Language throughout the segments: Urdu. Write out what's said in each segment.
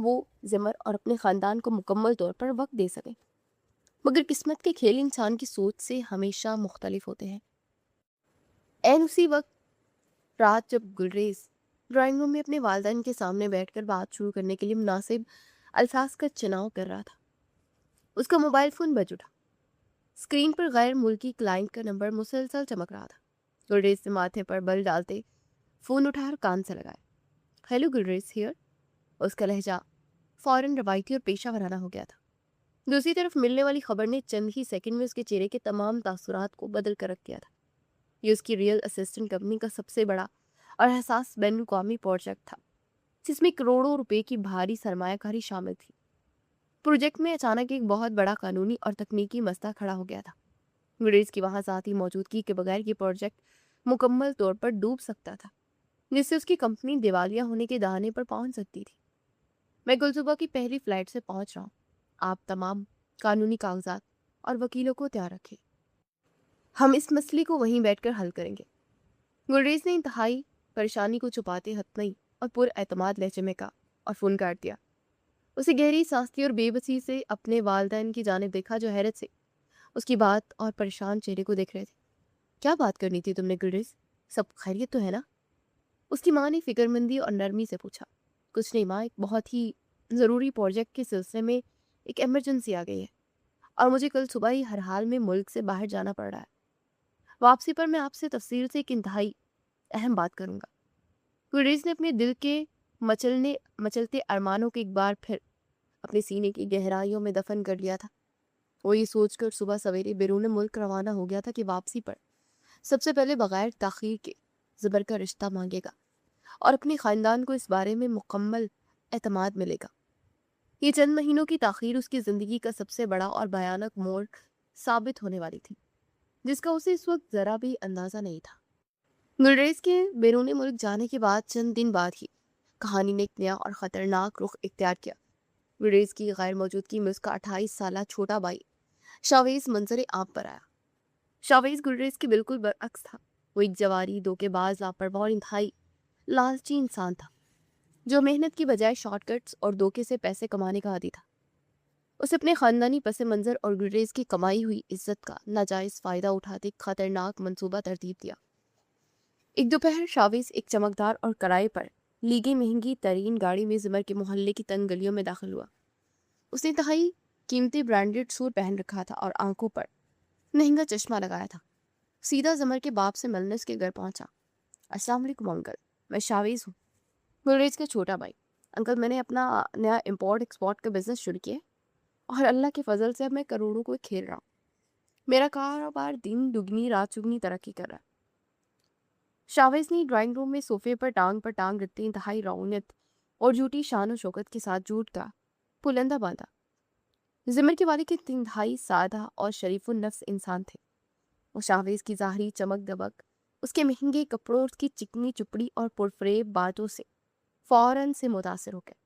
وہ زمر اور اپنے خاندان کو مکمل طور پر وقت دے سکیں۔ مگر قسمت کے کھیل انسان کی سوچ سے ہمیشہ مختلف ہوتے ہیں۔ این اسی وقت رات جب گلریز ڈرائنگ روم میں اپنے والدین کے سامنے بیٹھ کر بات شروع کرنے کے لیے مناسب الفاظ کا چناؤ کر رہا تھا، اس کا موبائل فون بج اٹھا۔ اسکرین پر غیر ملکی کلائنٹ کا نمبر مسلسل چمک رہا تھا۔ گلریز نے ماتھے پر بل ڈالتے فون اٹھایا اور کان سے لگایا۔ Hello galleries hair. اس کا لہجہ فوراً روایتی اور پیشہ ورانہ ہو گیا تھا۔ دوسری طرف ملنے والی خبر نے چند ہی سیکنڈ میں اس کے چہرے کے تمام تاثرات کو بدل کر رکھ دیا تھا۔ یہ اس کی ریئل اسسٹنٹ کمپنی کا سب سے بڑا اور حساس بین الاقوامی پروجیکٹ تھا، جس میں کروڑوں روپے کی بھاری سرمایہ کاری شامل تھی۔ پروجیکٹ میں اچانک ایک بہت بڑا قانونی اور تکنیکی مسئلہ کھڑا ہو گیا تھا۔ گلریز کی وہاں ذاتی موجودگی کے بغیر یہ پروجیکٹ مکمل طور پر ڈوب سکتا تھا، جس سے اس کی کمپنی دیوالیہ ہونے کے دہانے پر پہنچ سکتی تھی۔ میں کل صبح کی پہلی فلائٹ سے پہنچ رہا ہوں۔ آپ تمام قانونی کاغذات اور وکیلوں کو تیار رکھیں، ہم اس مسئلے کو وہیں بیٹھ کر حل کریں گے۔ گلریز نے انتہائی پریشانی کو چھپاتے حتمی اور پر اعتماد لہجے میں کہا اور فون کاٹ دیا۔ اسے گہری سانس لی اور بے بسی سے اپنے والدین کی جانب دیکھا، جو حیرت سے اس کی بات اور پریشان چہرے کو دیکھ رہے تھے۔ کیا بات کرنی تھی تم نے گلریز؟ سب خیریت تو ہے نا؟ اس کی ماں نے فکر مندی اور نرمی سے پوچھا۔ کچھ نہیں ماں، ایک بہت ہی ضروری پروجیکٹ کے سلسلے میں ایک ایمرجنسی آ گئی ہے اور مجھے کل صبح ہی ہر حال میں ملک سے باہر جانا پڑ رہا ہے۔ واپسی پر میں آپ سے تفصیل سے ایک انتہائی اہم بات کروں گا۔ گلریز نے اپنے دل کے مچلتے ارمانوں کو ایک بار پھر اپنے سینے کی گہرائیوں میں دفن کر لیا تھا۔ وہ یہ سوچ کر صبح سویرے بیرون ملک روانہ ہو گیا تھا کہ واپسی پر سب سے پہلے بغیر تاخیر کے زبر کا رشتہ مانگے گا اور اپنے خاندان کو اس بارے میں مکمل اعتماد ملے گا۔ یہ چند مہینوں کی تاخیر اس کی زندگی کا سب سے بڑا اور بھیانک موڑ ثابت ہونے والی تھی، جس کا اسے اس وقت ذرا بھی اندازہ نہیں تھا۔ گلریز کے بیرون ملک جانے کے بعد چند دن بعد ہی کہانی نے ایک نیا اور خطرناک رخ اختیار کیا۔ گلریز کی غیر موجودگی میں اس کا 28 سالہ چھوٹا بھائی شاویز منظر عام پر آیا۔ شاویز گلریز کے بالکل برعکس تھا۔ وہ ایک جواری، دھوکے باز، لاپرواہ اور انتہائی لالچی انسان تھا، جو محنت کی بجائے شارٹ کٹس اور دھوکے سے پیسے کمانے کا عادی تھا۔ اسے اپنے خاندانی پس منظر اور گلریز کی کمائی ہوئی عزت کا ناجائز فائدہ اٹھاتے ایک خطرناک منصوبہ ترتیب دیا۔ ایک دوپہر شاویز ایک چمکدار اور کرائے پر لی گئی مہنگی ترین گاڑی میں زمر کے محلے کی تنگ گلیوں میں داخل ہوا۔ اس نے انتہائی قیمتی برانڈڈ سوٹ پہن رکھا تھا اور آنکھوں پر مہنگا چشمہ لگایا تھا۔ سیدھا زمر کے باپ سے ملنے اس کے گھر پہنچا۔ السلام علیکم انکل، میں شاویز ہوں، گلریز کا چھوٹا بھائی۔ انکل، میں نے اپنا نیا امپورٹ ایکسپورٹ کا بزنس شروع کیا ہے اور اللہ کے فضل سے اب میں کروڑوں کو کھیل رہا ہوں۔ میرا کاروبار دن دگنی رات چگنی ترقی کر رہا ہے۔ شاویز نے ڈرائنگ روم میں صوفے پر ٹانگ رکھتے انتہائی رونت اور جھوٹی شان و شوکت کے ساتھ جھوٹ کا پلندہ باندھا۔ زمر کے والد ایک انتہائی سادہ اور شریف النفس انسان تھے۔ وہ شاویز کی ظاہری چمک دمک، اس کے مہنگے کپڑوں، اس کی چکنی چپڑی اور پرفریب باتوں سے فوراً سے متاثر ہو گئے۔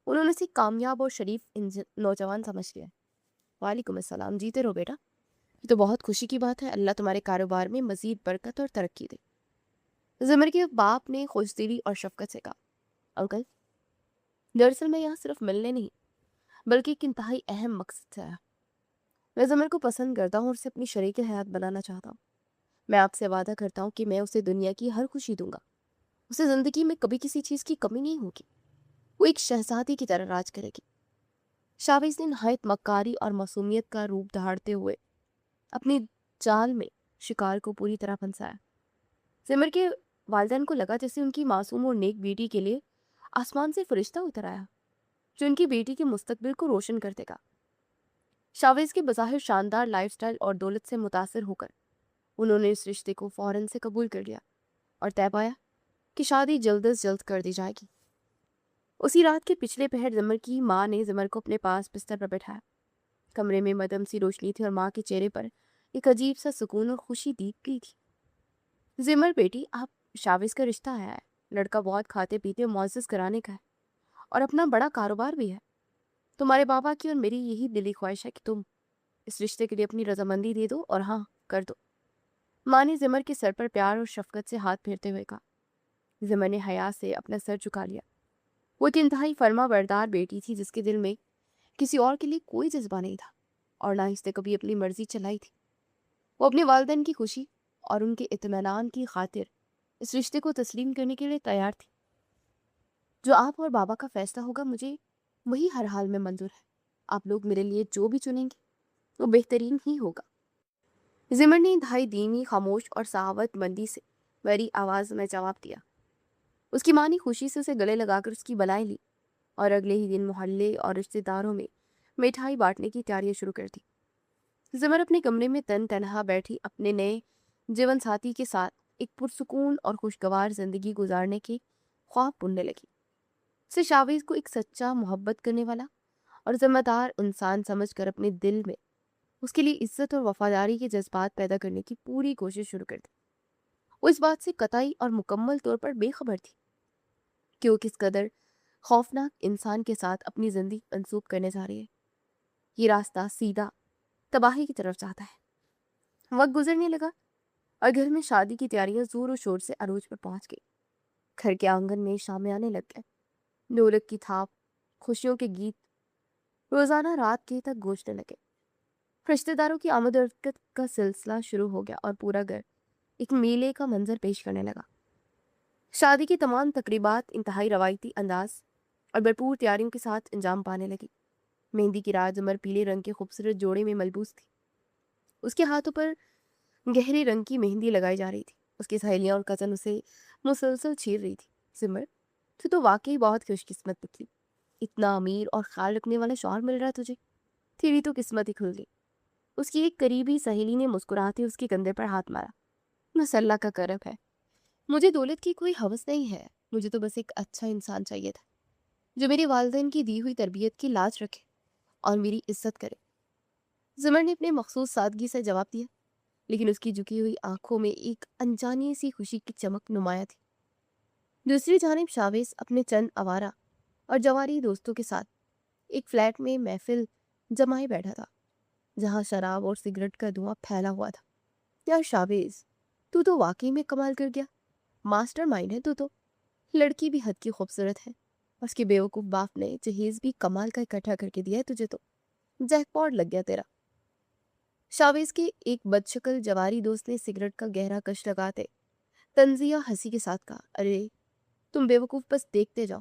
انہوں نے اسے کامیاب اور شریف نوجوان سمجھ لیا۔ وعلیکم السلام، جیتے رہو بیٹا، یہ تو بہت خوشی کی بات ہے، اللہ تمہارے کاروبار میں مزید برکت اور ترقی دے۔ زمر کے باپ نے خوش دلی اور شفقت سے کہا، انکل، دراصل میں یہاں صرف ملنے نہیں بلکہ ایک انتہائی اہم مقصد سے آیا۔ میں زمر کو پسند کرتا ہوں اور اسے اپنی شریک حیات بنانا چاہتا ہوں۔ میں آپ سے وعدہ کرتا ہوں کہ میں اسے دنیا کی ہر خوشی دوں گا، اسے زندگی میں کبھی کسی چیز کی کمی نہیں ہوگی، وہ ایک شہزادی کی طرح راج کرے گی۔ شاویز نے نہایت مکاری اور معصومیت کا روپ دھارتے ہوئے اپنی جال میں شکار کو پوری طرح پھنسایا۔ زمر کے والدین کو لگا جیسے ان کی معصوم اور نیک بیٹی کے لیے آسمان سے فرشتہ اتر آیا، جو ان کی بیٹی کے مستقبل کو روشن کر دے گا۔ شاویز کے بظاہر شاندار لائف سٹائل اور دولت سے متاثر ہو کر انہوں نے اس رشتے کو فوراً سے قبول کر لیا اور طے پایا کہ شادی جلد از جلد کر دی جائے گی۔ اسی رات کے پچھلے پہر زمر کی ماں نے زمر کو اپنے پاس بستر پر بٹھایا۔ کمرے میں مدھم سی روشنی تھی اور ماں کے چہرے پر ایک عجیب سا سکون اور خوشی دیکھ گئی تھی۔ زمر بیٹی، آپ شاویز کا رشتہ آیا ہے، لڑکا بہت کھاتے پیتے اور معزز کرانے کا ہے اور اپنا بڑا کاروبار بھی ہے۔ تمہارے بابا کی اور میری یہی دلی خواہش ہے کہ تم اس رشتے کے لیے اپنی رضامندی دے دو اور ہاں کر دو۔ ماں نے زمر کے سر پر پیار اور شفقت سے ہاتھ پھیرتے ہوئے کہا۔ زمر نے حیا سے اپنا سر جھکا لیا۔ وہ ایک انتہائی فرما بردار بیٹی تھی جس کے دل میں کسی اور کے لیے کوئی جذبہ نہیں تھا اور نہ اس نے کبھی اپنی مرضی چلائی تھی۔ وہ اپنے والدین کی خوشی اور ان کے اطمینان کی خاطر اس رشتے کو تسلیم کرنے کے لیے تیار تھی۔ جو آپ اور بابا کا فیصلہ ہوگا مجھے وہی ہر حال میں منظور ہے۔ آپ لوگ میرے لیے جو بھی چنیں گے وہ بہترین ہی ہوگا۔ زمر نے انتہائی دھیمی، خاموش اور سخاوت مندی سے بڑی آواز میں جواب دیا۔ اس کی ماں نے خوشی سے اسے گلے لگا کر اس کی بلائیں لی اور اگلے ہی دن محلے اور رشتہ داروں میں مٹھائی بانٹنے کی تیاریاں شروع کر دی۔ زمر اپنے کمرے میں تنہا بیٹھی اپنے نئے جیون ساتھی کے ساتھ ایک پرسکون اور خوشگوار زندگی گزارنے کے خواب بننے لگی۔ اسے شاویز کو ایک سچا، محبت کرنے والا اور ذمہ دار انسان سمجھ کر اپنے دل میں اس کے لیے عزت اور وفاداری کے جذبات پیدا کرنے کی پوری کوشش شروع کر دی۔ وہ اس بات سے قطعی اور مکمل طور پر بے خبر تھی کہ وہ کس قدر خوفناک انسان کے ساتھ اپنی زندگی منسوب کرنے جا رہی ہے۔ یہ راستہ سیدھا تباہی کی طرف جاتا ہے۔ وقت گزرنے لگا اور گھر میں شادی کی تیاریاں زور و شور سے عروج پر پہنچ گئی۔ گھر کے آنگن میں شامیانے لگ گئے، ڈھولک کی تھاپ، خوشیوں کے گیت روزانہ رات کے تک گونجنے لگے۔ رشتہ داروں کی آمد و رفت کا سلسلہ شروع ہو گیا اور پورا گھر ایک میلے کا منظر پیش کرنے لگا۔ شادی کی تمام تقریبات انتہائی روایتی انداز اور بھرپور تیاریوں کے ساتھ انجام پانے لگی۔ مہندی کی رات زمر پیلے رنگ کے خوبصورت جوڑے میں ملبوس تھی۔ اس کے ہاتھوں پر گہرے رنگ کی مہندی لگائی جا رہی تھی۔ اس کی سہیلیاں اور کزن اسے مسلسل چھیر رہی تھی۔ زمر، تو واقعی بہت خوش قسمت نکلی۔ اتنا امیر اور خیال رکھنے والا شوہر مل رہا تجھے، تیری تو قسمت ہی کھل گئی۔ اس کی ایک قریبی سہیلی نے مسکراتے اس کے کندھے پر ہاتھ مارا۔ بس اللہ کا کرم ہے، مجھے دولت کی کوئی ہوس نہیں ہے، مجھے تو بس ایک اچھا انسان چاہیے تھا جو میرے والدین کی دی ہوئی تربیت کی لاج رکھے اور میری عزت کرے۔ زمر نے اپنے مخصوص سادگی سے جواب دیا، لیکن اس کی جھکی ہوئی آنکھوں میں ایک انجانی سی خوشی کی چمک نمایاں تھی۔ دوسری جانب شاویز اپنے چند آوارہ اور جواری دوستوں کے ساتھ ایک فلیٹ میں محفل جمائے بیٹھا تھا جہاں شراب اور سگریٹ کا دھواں پھیلا ہوا تھا۔ یار شاویز، تو واقعی میں کمال کر گیا، ماسٹر مائنڈ ہے تو لڑکی بھی حد کی خوبصورت ہے، اس کے بیوقوف باپ نے جہیز بھی کمال کا اکٹھا کر کے دیا ہے تجھے، تو جیک پاٹ لگ گیا تیرا۔ شاویز کے ایک بدشکل جواری دوست نے سگریٹ کا گہرا کش لگاتے طنزیہ ہنسی کے ساتھ کہا، ارے تم بیوقوف بس دیکھتے جاؤ،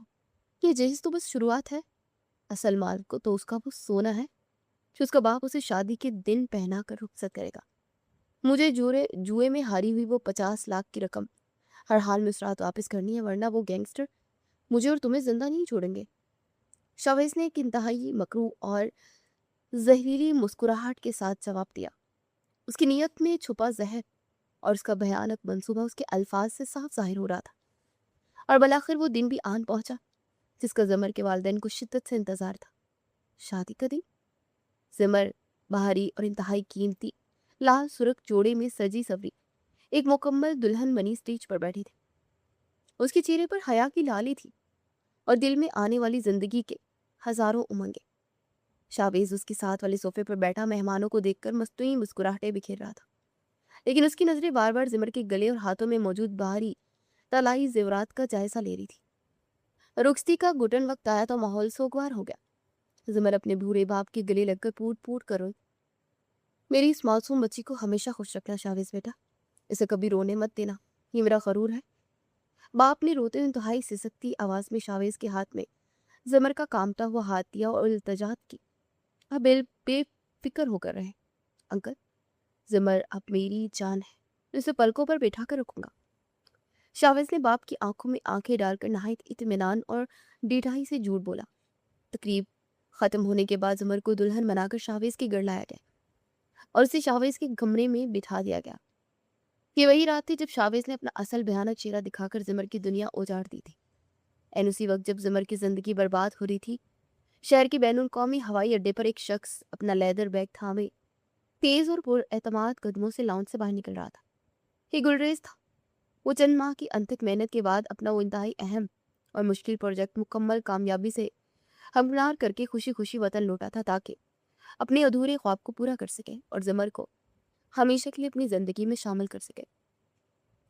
یہ جہیز تو بس شروعات ہے، اصل مال کو تو اس کا وہ سونا ہے جو اس کا باپ اسے شادی کے دن پہنا کر رخصت کرے گا۔ مجھے جوئے میں ہاری ہوئی وہ 50 لاکھ کی رقم ہر حال میں اس رات واپس کرنی ہے، ورنہ وہ گینگسٹر مجھے اور تمہیں زندہ نہیں چھوڑیں گے۔ شاویز نے ایک انتہائی مکروہ اور زہریلی مسکراہٹ کے ساتھ جواب دیا۔ اس کی نیت میں چھپا زہر اور اس کا بھیانک منصوبہ اس کے الفاظ سے صاف ظاہر ہو رہا تھا۔ اور بالآخر وہ دن بھی آن پہنچا جس کا زمر کے والدین کو شدت سے انتظار تھا، شادی کا دن۔ زمر بھاری اور انتہائی قیمتی لال سرخ جوڑے میں سجی سوری ایک مکمل دلہن بنی سٹیج پر بیٹھی تھی۔ اس کے چہرے پر حیا کی لالی تھی اور دل میں آنے والی زندگی کے ہزاروں امنگیں۔ شاویز اس کے ساتھ والے صوفے پر بیٹھا مہمانوں کو دیکھ کر مصنوعی مسکراہٹیں بکھیر رہا تھا، لیکن اس کی نظریں بار بار زمر کے گلے اور ہاتھوں میں موجود بھاری طلائی زیورات کا جائزہ لے رہی تھی۔ رخصتی کا گھٹن وقت آیا تو ماحول سوگوار ہو گیا۔ زمر اپنے بھورے باپ کے گلے لگ کر پوٹ پوٹ کر روئی۔ میری اس معصوم بچی کو ہمیشہ خوش رکھنا شاویز بیٹا، اسے کبھی رونے مت دینا، یہ میرا غرور ہے۔ باپ نے روتے ہوئے انتہائی سسکتی آواز میں شاویز کے ہاتھ میں زمر کا کامتا ہوا ہاتھ دیا اور التجات کی، اب بے فکر ہو کر رہے انکل، زمر اب میری جان ہے، اسے پلکوں پر بٹھا کر رکھوں گا۔ شاویز نے باپ کی آنکھوں میں آنکھیں ڈال کر نہایت اطمینان اور ڈیٹھائی سے جھوٹ بولا۔ تقریب ختم ہونے کے بعد زمر کو دلہن بنا کر شاویز کے گھر لایا گیا اور اسے شاویز کے کمرے میں بٹھا دیا گیا۔ یہ وہی رات تھی جب شاویز نے اپنا اصل بھیانک چہرہ دکھا کر زمر کی دنیا اجاڑ دی تھی۔ این اسی وقت جب زمر کی زندگی برباد ہو رہی تھی، شہر کے بین الاقوامی ہوائی اڈے پر ایک شخص اپنا لیدر بیگ تھامے تیز اور پر اعتماد قدموں سے لاؤنج سے باہر نکل رہا تھا۔ یہ گلریز تھا۔ وہ چند ماہ کی انتھک محنت کے بعد اپنا وہ انتہائی اہم اور مشکل پروجیکٹ مکمل کامیابی سے ہمکنار کر کے خوشی خوشی وطن لوٹا تھا تاکہ اپنے ادھورے خواب کو پورا کر سکے اور زمر کو ہمیشہ کے لیے اپنی زندگی میں شامل کر سکے۔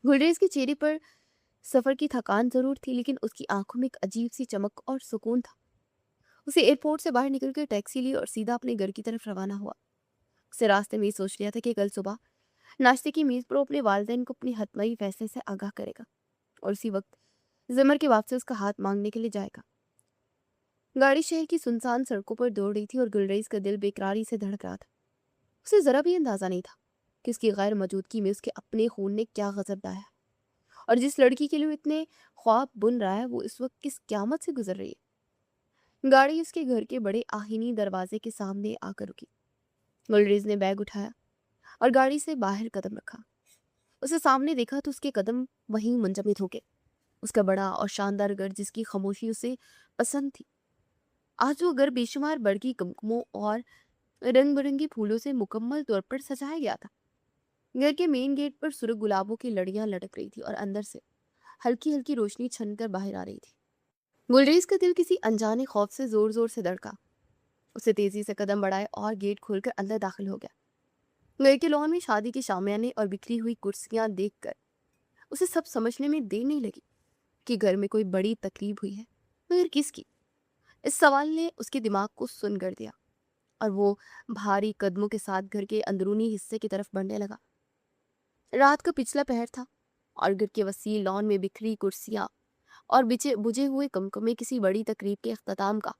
گلریز کے چہرے پر سفر کی تھکان ضرور تھی لیکن اس کی آنکھوں میں ایک عجیب سی چمک اور سکون تھا۔ اسے ایئرپورٹ سے باہر نکل کر ٹیکسی لی اور سیدھا اپنے گھر کی طرف روانہ ہوا۔ اسے راستے میں ہی سوچ لیا تھا کہ کل صبح ناشتے کی میز پر وہ اپنے والدین کو اپنی حتمی فیصلے سے آگاہ کرے گا اور اسی وقت زمر کے واپس اس کا ہاتھ مانگنے کے لیے جائے گا۔ گاڑی شہر کی سنسان سڑکوں پر دوڑ رہی تھی اور گلریز کا دل بےقراری سے دھڑک رہا تھا۔ اسے ذرا بھی اندازہ نہیں تھا کہ اس کی غیر موجودگی میں اس کے اپنے خون نے کیا غضب ڈایا اور جس لڑکی کے لیے اتنے خواب بن رہا ہے وہ اس وقت کس قیامت سے گزر رہی ہے۔ گاڑی اس کے گھر کے بڑے آہنی دروازے کے سامنے آ کر رکی۔ گلریز نے بیگ اٹھایا اور گاڑی سے باہر قدم رکھا۔ اسے سامنے دیکھا تو اس کے قدم وہیں منجمد ہو گئے۔ اس کا بڑا اور شاندار گھر جس کی خاموشی اسے پسند تھی، آج وہ گھر بے شمار برقی کمکموں اور رنگ برنگی پھولوں سے مکمل طور پر سجایا گیا تھا۔ گھر کے مین گیٹ پر سرخ گلابوں کی لڑیاں لٹک رہی تھی اور اندر سے ہلکی ہلکی روشنی چھن کر باہر آ رہی تھی۔ گلریز کا دل کسی انجانے خوف سے زور زور سے دھڑکا۔ اسے تیزی سے قدم بڑھائے اور گیٹ کھول کر اندر داخل ہو گیا۔ گھر کے لان میں شادی کے شامیانے اور بکھری ہوئی کرسیاں دیکھ کر اسے سب سمجھنے میں دیر نہیں لگی کہ گھر میں کوئی بڑی تقریب ہوئی ہے، مگر کس کی؟ اس سوال نے اس کے دماغ کو سن کر دیا اور وہ بھاری قدموں کے ساتھ گھر کے اندرونی حصے کی طرف بڑھنے لگا۔ رات کا پچھلا پہر تھا اور گھر کے وسیع لان میں بکھری کرسیاں اور بجھے ہوئے کمکمے کسی بڑی تقریب کے اختتام کا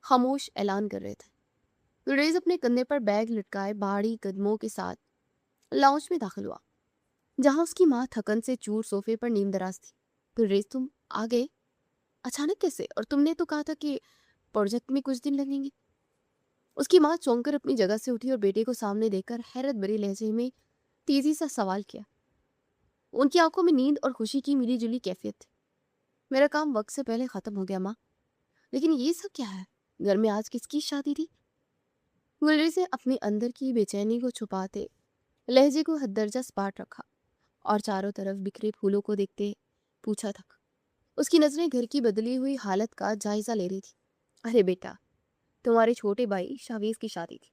خاموش اعلان کر رہے تھے۔ گلریز اپنے کندھے پر بیگ لٹکائے بھاری قدموں کے ساتھ لاؤنج میں داخل ہوا، جہاں اس کی ماں تھکن سے چور صوفے پر نیم دراز تھی۔ گلریز، تم آ گئے؟ اچانک کیسے؟ اور تم نے تو کہا تھا کہ پروجیکٹ میں کچھ دن لگیں گے۔ اس کی ماں چونک کر اپنی جگہ سے اٹھی اور بیٹے کو سامنے دیکھ کر حیرت بھری لہجے میں تیزی سے سوال کیا۔ ان کی آنکھوں میں نیند اور خوشی کی ملی جلی کیفیت تھی۔ میرا کام وقت سے پہلے ختم ہو گیا ماں، لیکن یہ سب کیا ہے؟ گھر میں آج کس کی شادی تھی؟ گلریز نے اپنے اندر کی بے چینی کو چھپاتے لہجے کو حد درجہ سپاٹ رکھا اور چاروں طرف بکھرے پھولوں کو دیکھتے پوچھا تھا۔ اس کی نظریں گھر کی بدلی ہوئی حالت کا جائزہ لے رہی تھی۔ ارے بیٹا، تمہارے چھوٹے بھائی شاویز کی شادی تھی۔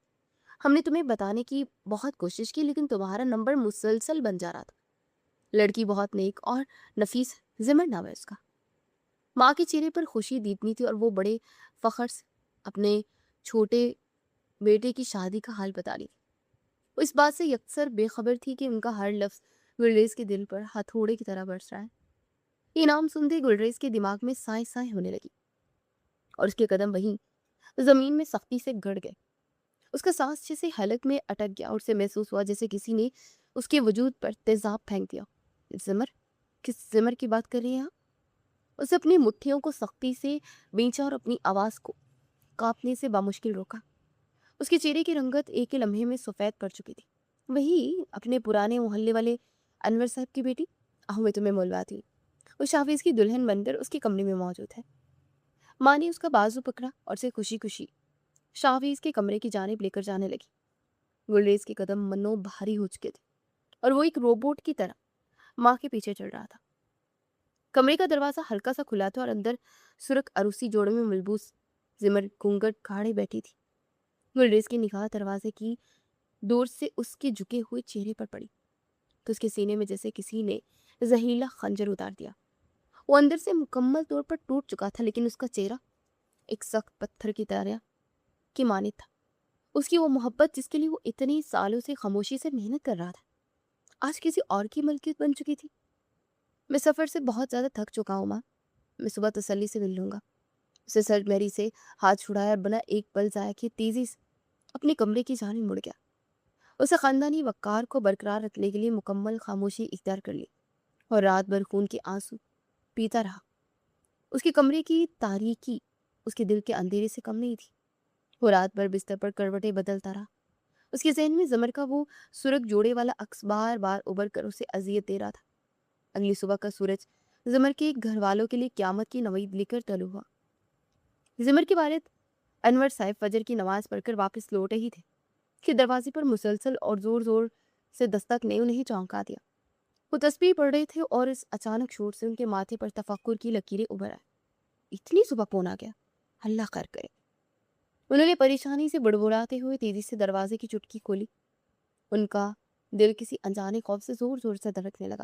ہم نے تمہیں بتانے کی بہت کوشش کی لیکن تمہارا نمبر مسلسل بن جا رہا تھا۔ لڑکی بہت نیک اور نفیس ہے، زمر نام ہے اس کا۔ ماں کے چہرے پر خوشی دیدنی تھی اور وہ بڑے فخر سے اپنے چھوٹے بیٹے کی شادی کا حال بتا رہی تھی۔ وہ اس بات سے یکسر بے خبر تھی کہ ان کا ہر لفظ گلریز کے دل پر ہتھوڑے کی طرح برس رہا ہے۔ یہ نام سنتے گلریز کے دماغ میں سائیں سائیں ہونے لگی اور اس کے قدم وہیں زمین میں سختی سے گڑ گئے۔ اس کا سانس جیسے حلق میں اٹک گیا اور اسے محسوس ہوا جیسے کسی نے اس کے وجود پر تیزاب پھینک دیا۔ زمر؟ کس زمر کی بات کر رہی ہیں آپ؟ اسے اپنی مٹھیوں کو سختی سے بینچا اور اپنی آواز کو کانپنے سے بامشکل روکا۔ اس کے چہرے کی رنگت ایک ہی لمحے میں سفید پڑ چکی تھی۔ وہی اپنے پرانے محلے والے انور صاحب کی بیٹی؟ آؤ میں تمہیں ملواتی ہوں۔ وہ شاویز کی دلہن بن کر اس کے کمرے میں موجود ہے۔ ماں نے اس کا بازو پکڑا اور اسے خوشی خوشی شاویز کے کمرے کی جانب لے کر جانے لگی۔ گلریز کے قدم منو بھاری ہو چکے تھے اور وہ ایک روبوٹ کی طرح ماں کے پیچھے چل رہا تھا۔ کمرے کا دروازہ ہلکا سا کھلا تھا اور اندر سرخ عروسی جوڑے میں ملبوس زمر گھونگھٹ کھاڑے بیٹھی تھی۔ گلریز کی نگاہ دروازے کی دور سے اس کے جھکے ہوئے چہرے پر پڑی تو اس کے سینے میں جیسے کسی نے زہریلا خنجر اتار دیا۔ وہ اندر سے مکمل طور پر ٹوٹ چکا تھا لیکن اس کا چہرہ ایک سخت پتھر کی طرح کی مانند تھا۔ اس کی وہ محبت جس کے لیے وہ اتنی سالوں سے خاموشی سے محنت کر رہا تھا آج کسی اور کی ملکیت بن چکی تھی۔ میں سفر سے بہت زیادہ تھک چکا ہوں ماں، میں صبح تسلی سے مل لوں گا۔ اسے سر میری سے ہاتھ چھڑایا اور بنا ایک پل ضائع کیے تیزی سے اپنے کمرے کی جانب مڑ گیا۔ اسے خاندانی وقار کو برقرار رکھنے کے لیے مکمل خاموشی اختیار کر لی اور رات بھر خون کے آنسو پیتا رہا۔ اس کے کمرے کی تاریکی اس کے دل کے اندھیرے سے کم نہیں تھی۔ وہ رات بھر بستر پر کروٹیں بدلتا رہا۔ اس کے ذہن میں زمر کا وہ سرخ جوڑے والا عکس بار بار ابھر کر اسے اذیت دے رہا تھا۔ اگلی صبح کا سورج زمر کے گھر والوں کے لیے قیامت کی نوید لے کر طلوع ہوا۔ زمر کے والد انور صاحب فجر کی نماز پڑھ کر واپس لوٹ ہی تھے کہ دروازے پر مسلسل اور زور زور سے دستک نے انہیں چونکا دیا۔ وہ تسبیح پڑھ رہے تھے اور اس اچانک شور سے ان کے ماتھے پر تفکر کی لکیریں ابھر آئے۔ اتنی صبح کون آ گیا؟ اللہ خیر کرے۔ انہوں نے پریشانی سے بڑبڑاتے ہوئے تیزی سے دروازے کی چٹکی کھولی۔ ان کا دل کسی انجانے خوف سے زور زور سے دھڑکنے لگا۔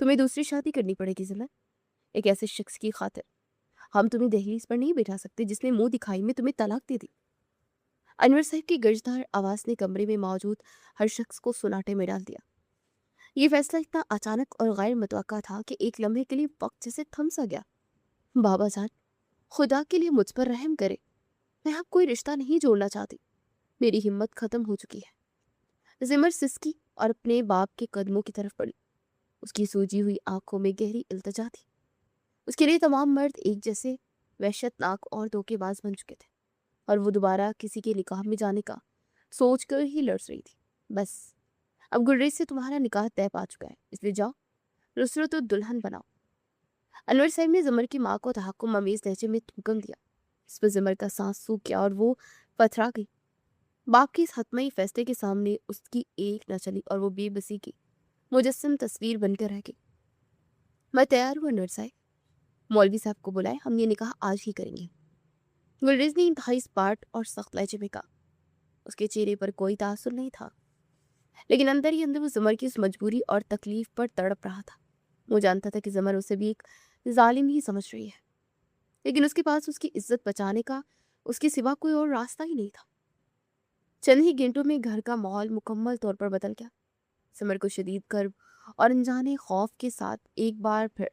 تمہیں دوسری شادی کرنی پڑے گی زمر، ایک ایسے شخص کی خاطر۔ ہم تمہیں دہلیز پر نہیں بٹھا سکتے جس نے منہ دکھائی میں تمہیں طلاق دے دی۔ انور صاحب کی گرجدار آواز نے کمرے میں موجود ہر شخص کو سناٹے میں ڈال دیا۔ یہ فیصلہ اتنا اچانک اور غیر متوقع تھا کہ ایک لمحے کے لیے وقت جیسے تھم سا گیا۔ بابا جان، خدا کے لیے مجھ پر رحم کرے، میں اب کوئی رشتہ نہیں جوڑنا چاہتی، میری ہمت ختم ہو چکی ہے۔ زمر سسکی اور اپنے باپ کے قدموں کی طرف پڑی۔ اس کی سوجی ہوئی آنکھوں میں گہری التجا تھی۔ اس کے لیے تمام مرد ایک جیسے وحشت ناک اور دھوکے باز بن چکے تھے، اور وہ دوبارہ کسی کے نکاح میں جانے کا سوچ کر ہی لڑ رہی تھی۔ بس اب گلریز سے تمہارا نکاح طے پا چکا ہے، اس لیے جاؤ، نصرت الدلہن بناؤ۔ انور صاحب نے زمر کی ماں کو تحکم آمیز لہجے میں تھوکم دیا۔ اس پر زمر کا سانس سوکھ گیا اور وہ پتھرا گئی۔ باپ کی اس حتمی فیصلے کے سامنے اس کی ایک نہ چلی اور وہ بے بسی کی مجسم تصویر بن کر رہ گئی۔ میں تیار ہوں انور صاحب، مولوی صاحب کو بلائے، ہم یہ نکاح آج ہی کریں گے۔ گلریز نے انتہائی اسپاٹ اور سخت لہجے میں کہا۔ اس کے چہرے پر کوئی تاثر نہیں تھا، لیکن اندر ہی اندر وہ زمر کی اس مجبوری اور تکلیف پر تڑپ رہا تھا۔ وہ جانتا تھا کہ زمر اسے بھی ایک ظالم ہی سمجھ رہی ہے، لیکن اس کے پاس اس کی عزت بچانے کا اس کے سوا کوئی اور راستہ ہی نہیں تھا۔ چند ہی گھنٹوں میں گھر کا ماحول مکمل طور پر بدل گیا۔ زمر کو شدید کرب اور انجانے خوف کے ساتھ ایک بار پھر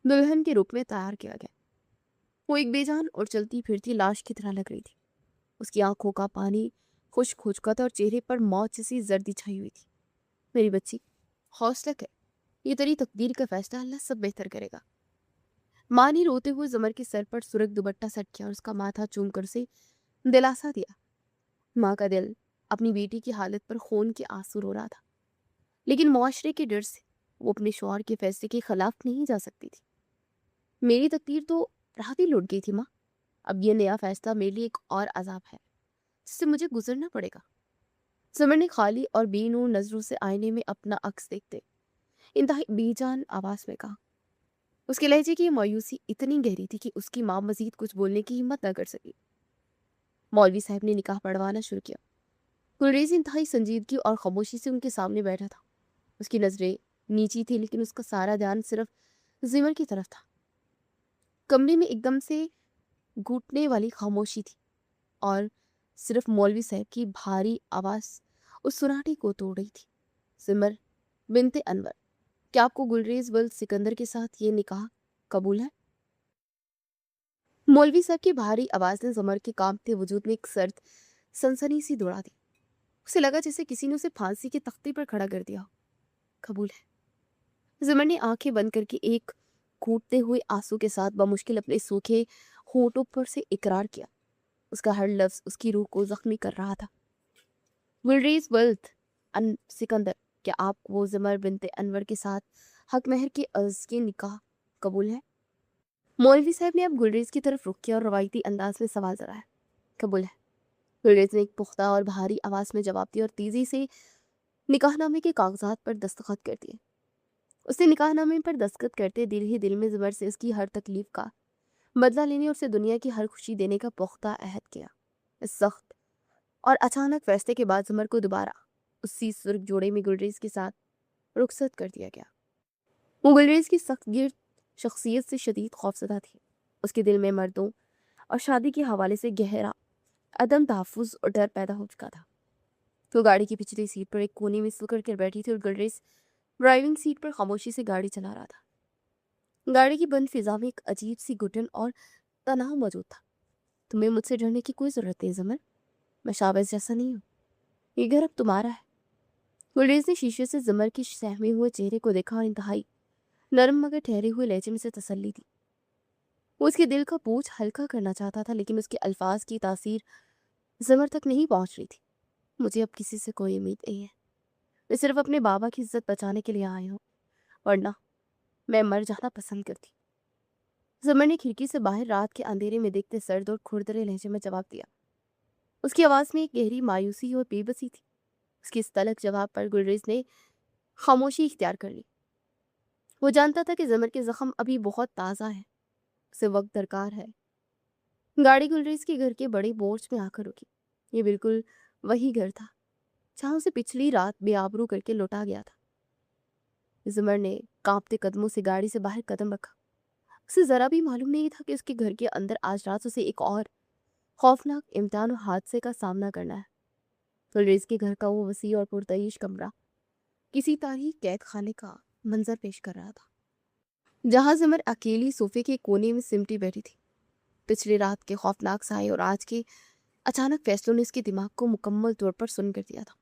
دلہن کے روپ میں تیار کیا گیا۔ وہ ایک بے جان اور چلتی پھرتی لاش کی طرح لگ رہی تھی۔ اس کی آنکھوں کا پانی خشک ہو چکا تھا اور چہرے پر موت جیسی زردی چھائی ہوئی تھی۔ میری بچی، حوصلہ کر، یہ تیری تقدیر کا فیصلہ اللہ سب بہتر کرے گا۔ ماں نے روتے ہوئے زمر کے سر پر سرخ دوپٹہ سٹ کیا اور اس کا ماتھا چوم کر اسے دلاسا دیا۔ ماں کا دل اپنی بیٹی کی حالت پر خون کے آنسو رو رہا تھا، لیکن معاشرے کے ڈر سے وہ اپنے شوہر کے فیصلے کے خلاف نہیں جا سکتی تھی۔ میری تقدیر تو رات ہی لوٹ گئی تھی ماں، اب یہ نیا فیصلہ میرے لیے ایک اور عذاب ہے جس سے مجھے گزرنا پڑے گا۔ زمر نے خالی اور بے نور نظروں سے آئینے میں اپنا عکس دیکھتے انتہائی بے جان آواز میں کہا۔ اس کے لہجے کی مایوسی اتنی گہری تھی کہ اس کی ماں مزید کچھ بولنے کی ہمت نہ کر سکی۔ مولوی صاحب نے نکاح پڑھوانا شروع کیا۔ گلریز انتہائی سنجیدگی اور خاموشی سے ان کے سامنے بیٹھا تھا۔ اس کی نظریں نیچی تھی، لیکن اس کا سارا دھیان صرف زمر کی طرف تھا۔ کمرے میں ایک دم سے گھٹنے والی خاموشی تھی اور صرف مولوی صاحب کی بھاری آواز اس سناٹے کو توڑ رہی تھی۔ زمر بنت انور، کیا آپ کو گلریز ولد سکندر کے ساتھ یہ نکاح قبول ہے؟ مولوی صاحب کی بھاری آواز نے زمر کے کانپتے وجود میں ایک سرد سنسنی سی دوڑا دی۔ اسے لگا جیسے کسی نے اسے پھانسی کے تختے پر کھڑا کر دیا ہو۔ قبول ہے۔ زمر نے آنکھیں بند کر کے ایک گھوٹتے ہوئے آنسو کے ساتھ بمشکل اپنے سوکھے ہونٹوں پر سے اقرار کیا۔ اس کا ہر لفظ اس کی روح کو زخمی کر رہا تھا۔ گلریز ولد سکندر، کیا آپ کو زمر بنت انور کے ساتھ حق مہر کے عوض کے نکاح قبول ہے؟ مولوی صاحب نے اب گلریز کی طرف رخ کیا اور روایتی انداز میں سوال ذرا ہے۔ قبول ہے، گلریز نے ایک پختہ اور بھاری آواز میں جواب دیا اور تیزی سے نکاح نامے کے کاغذات پر دستخط کر دیے۔ اس نے نکاح نامے پر دستخط کرتے دل ہی دل میں زمر سے اس کی ہر تکلیف کا بدلہ لینے اور اسے دنیا کی ہر خوشی دینے کا پختہ عہد کیا۔ اس سخت اور اچانک فیصلے کے بعد زمر کو دوبارہ اسی سرخ جوڑے میں گلریز کے ساتھ رخصت کر دیا گیا۔ وہ گلریز کی سخت گرد شخصیت سے شدید خوفزدہ تھی۔ اس کے دل میں مردوں اور شادی کے حوالے سے گہرا عدم تحفظ اور ڈر پیدا ہو چکا تھا۔ تو گاڑی کی پچھلی سیٹ پر ایک کونے میں سکڑ کر بیٹھی تھی اور گلریز ڈرائیونگ سیٹ پر خاموشی سے گاڑی چلا رہا تھا۔ گاڑی کی بند فضا میں ایک عجیب سی گھٹن اور تناؤ موجود تھا۔ تمہیں مجھ سے ڈرنے کی کوئی ضرورت نہیں زمر، میں شاباز جیسا نہیں ہوں، یہ گھر اب تمہارا ہے۔ گلریز نے شیشے سے زمر کے سہمے ہوئے چہرے کو دیکھا اور انتہائی نرم مگر ٹھہرے ہوئے لہجے میں سے تسلی دی۔ وہ اس کے دل کا بوجھ ہلکا کرنا چاہتا تھا، لیکن اس کے الفاظ کی تاثیر زمر تک نہیں پہنچ رہی تھی۔ مجھے اب کسی سے کوئی امید نہیں ہے، میں صرف اپنے بابا کی عزت بچانے کے لیے آئی ہوں، ورنہ میں مر جانا پسند کرتی۔ زمر نے کھڑکی سے باہر رات کے اندھیرے میں دیکھتے سرد اور کھردرے لہجے میں جواب دیا۔ اس کی آواز میں ایک گہری مایوسی اور بے بسی تھی۔ اس کے اس تلخ جواب پر گلریز نے خاموشی اختیار کر لی۔ وہ جانتا تھا کہ زمر کے زخم ابھی بہت تازہ ہے، اسے وقت درکار ہے۔ گاڑی گلریز کے گھر کے بڑے بورڈ میں آ کر رکی۔ یہ بالکل وہی گھر تھا جہاں اسے پچھلی رات بے آبرو کر کے لوٹا گیا تھا۔ زمر نے کانپتے قدموں سے گاڑی سے باہر قدم رکھا۔ اسے ذرا بھی معلوم نہیں تھا کہ اس کے گھر کے اندر آج رات اسے ایک اور خوفناک امتحان اور حادثے کا سامنا کرنا ہے۔ گلریز کے گھر کا وہ وسیع اور پرتعیش کمرہ کسی تاریخ قید خانے کا منظر پیش کر رہا تھا، جہاں زمر اکیلی صوفے کے کونے میں سمٹی بیٹھی تھی۔ پچھلی رات کے خوفناک سائے اور آج کے اچانک فیصلوں نے اس کے دماغ کو مکمل طور پر سن کر دیا تھا،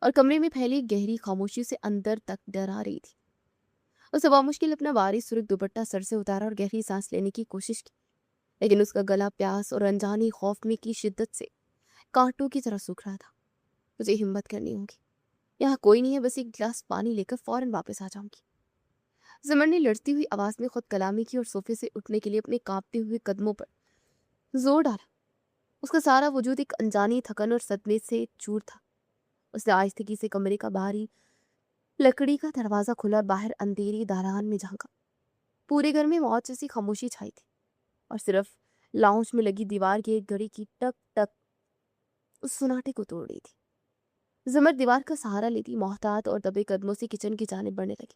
اور کمرے میں پھیلی گہری خاموشی سے اندر تک ڈرا رہی تھی۔ اسے بامشکل اپنا بھاری سرخ دوپٹہ سر سے اتارا اور گہری سانس لینے کی کوشش کی، لیکن اس کا گلا پیاس اور انجانی خوف میں کی شدت سے کانٹوں کی طرح سوکھ رہا تھا۔ اسے ہمت کرنی ہوگی، یہاں کوئی نہیں ہے، بس ایک گلاس پانی لے کر فوراً واپس آ جاؤں گی۔ زمر نے لڑتی ہوئی آواز میں خود کلامی کی اور صوفے سے اٹھنے کے لیے اپنے کانپتے ہوئے قدموں پر زور ڈالا۔ اس کا سارا وجود ایک انجانی تھکن اور صدمے سے چور تھا۔ اس نے آہستگی سے کمرے کا باہری لکڑی کا دروازہ کھلا اور باہر اندھیری دالان میں جھانکا۔ پورے گھر میں موت جیسی خاموشی چھائی تھی، اور صرف لاؤنج میں لگی دیوار کی ایک گھڑی کی ٹک ٹک اس سناٹے کو توڑ رہی تھی۔ زمر دیوار کا سہارا لیتی محتاط اور دبے قدموں سے کچن کی جانب بڑھنے لگی۔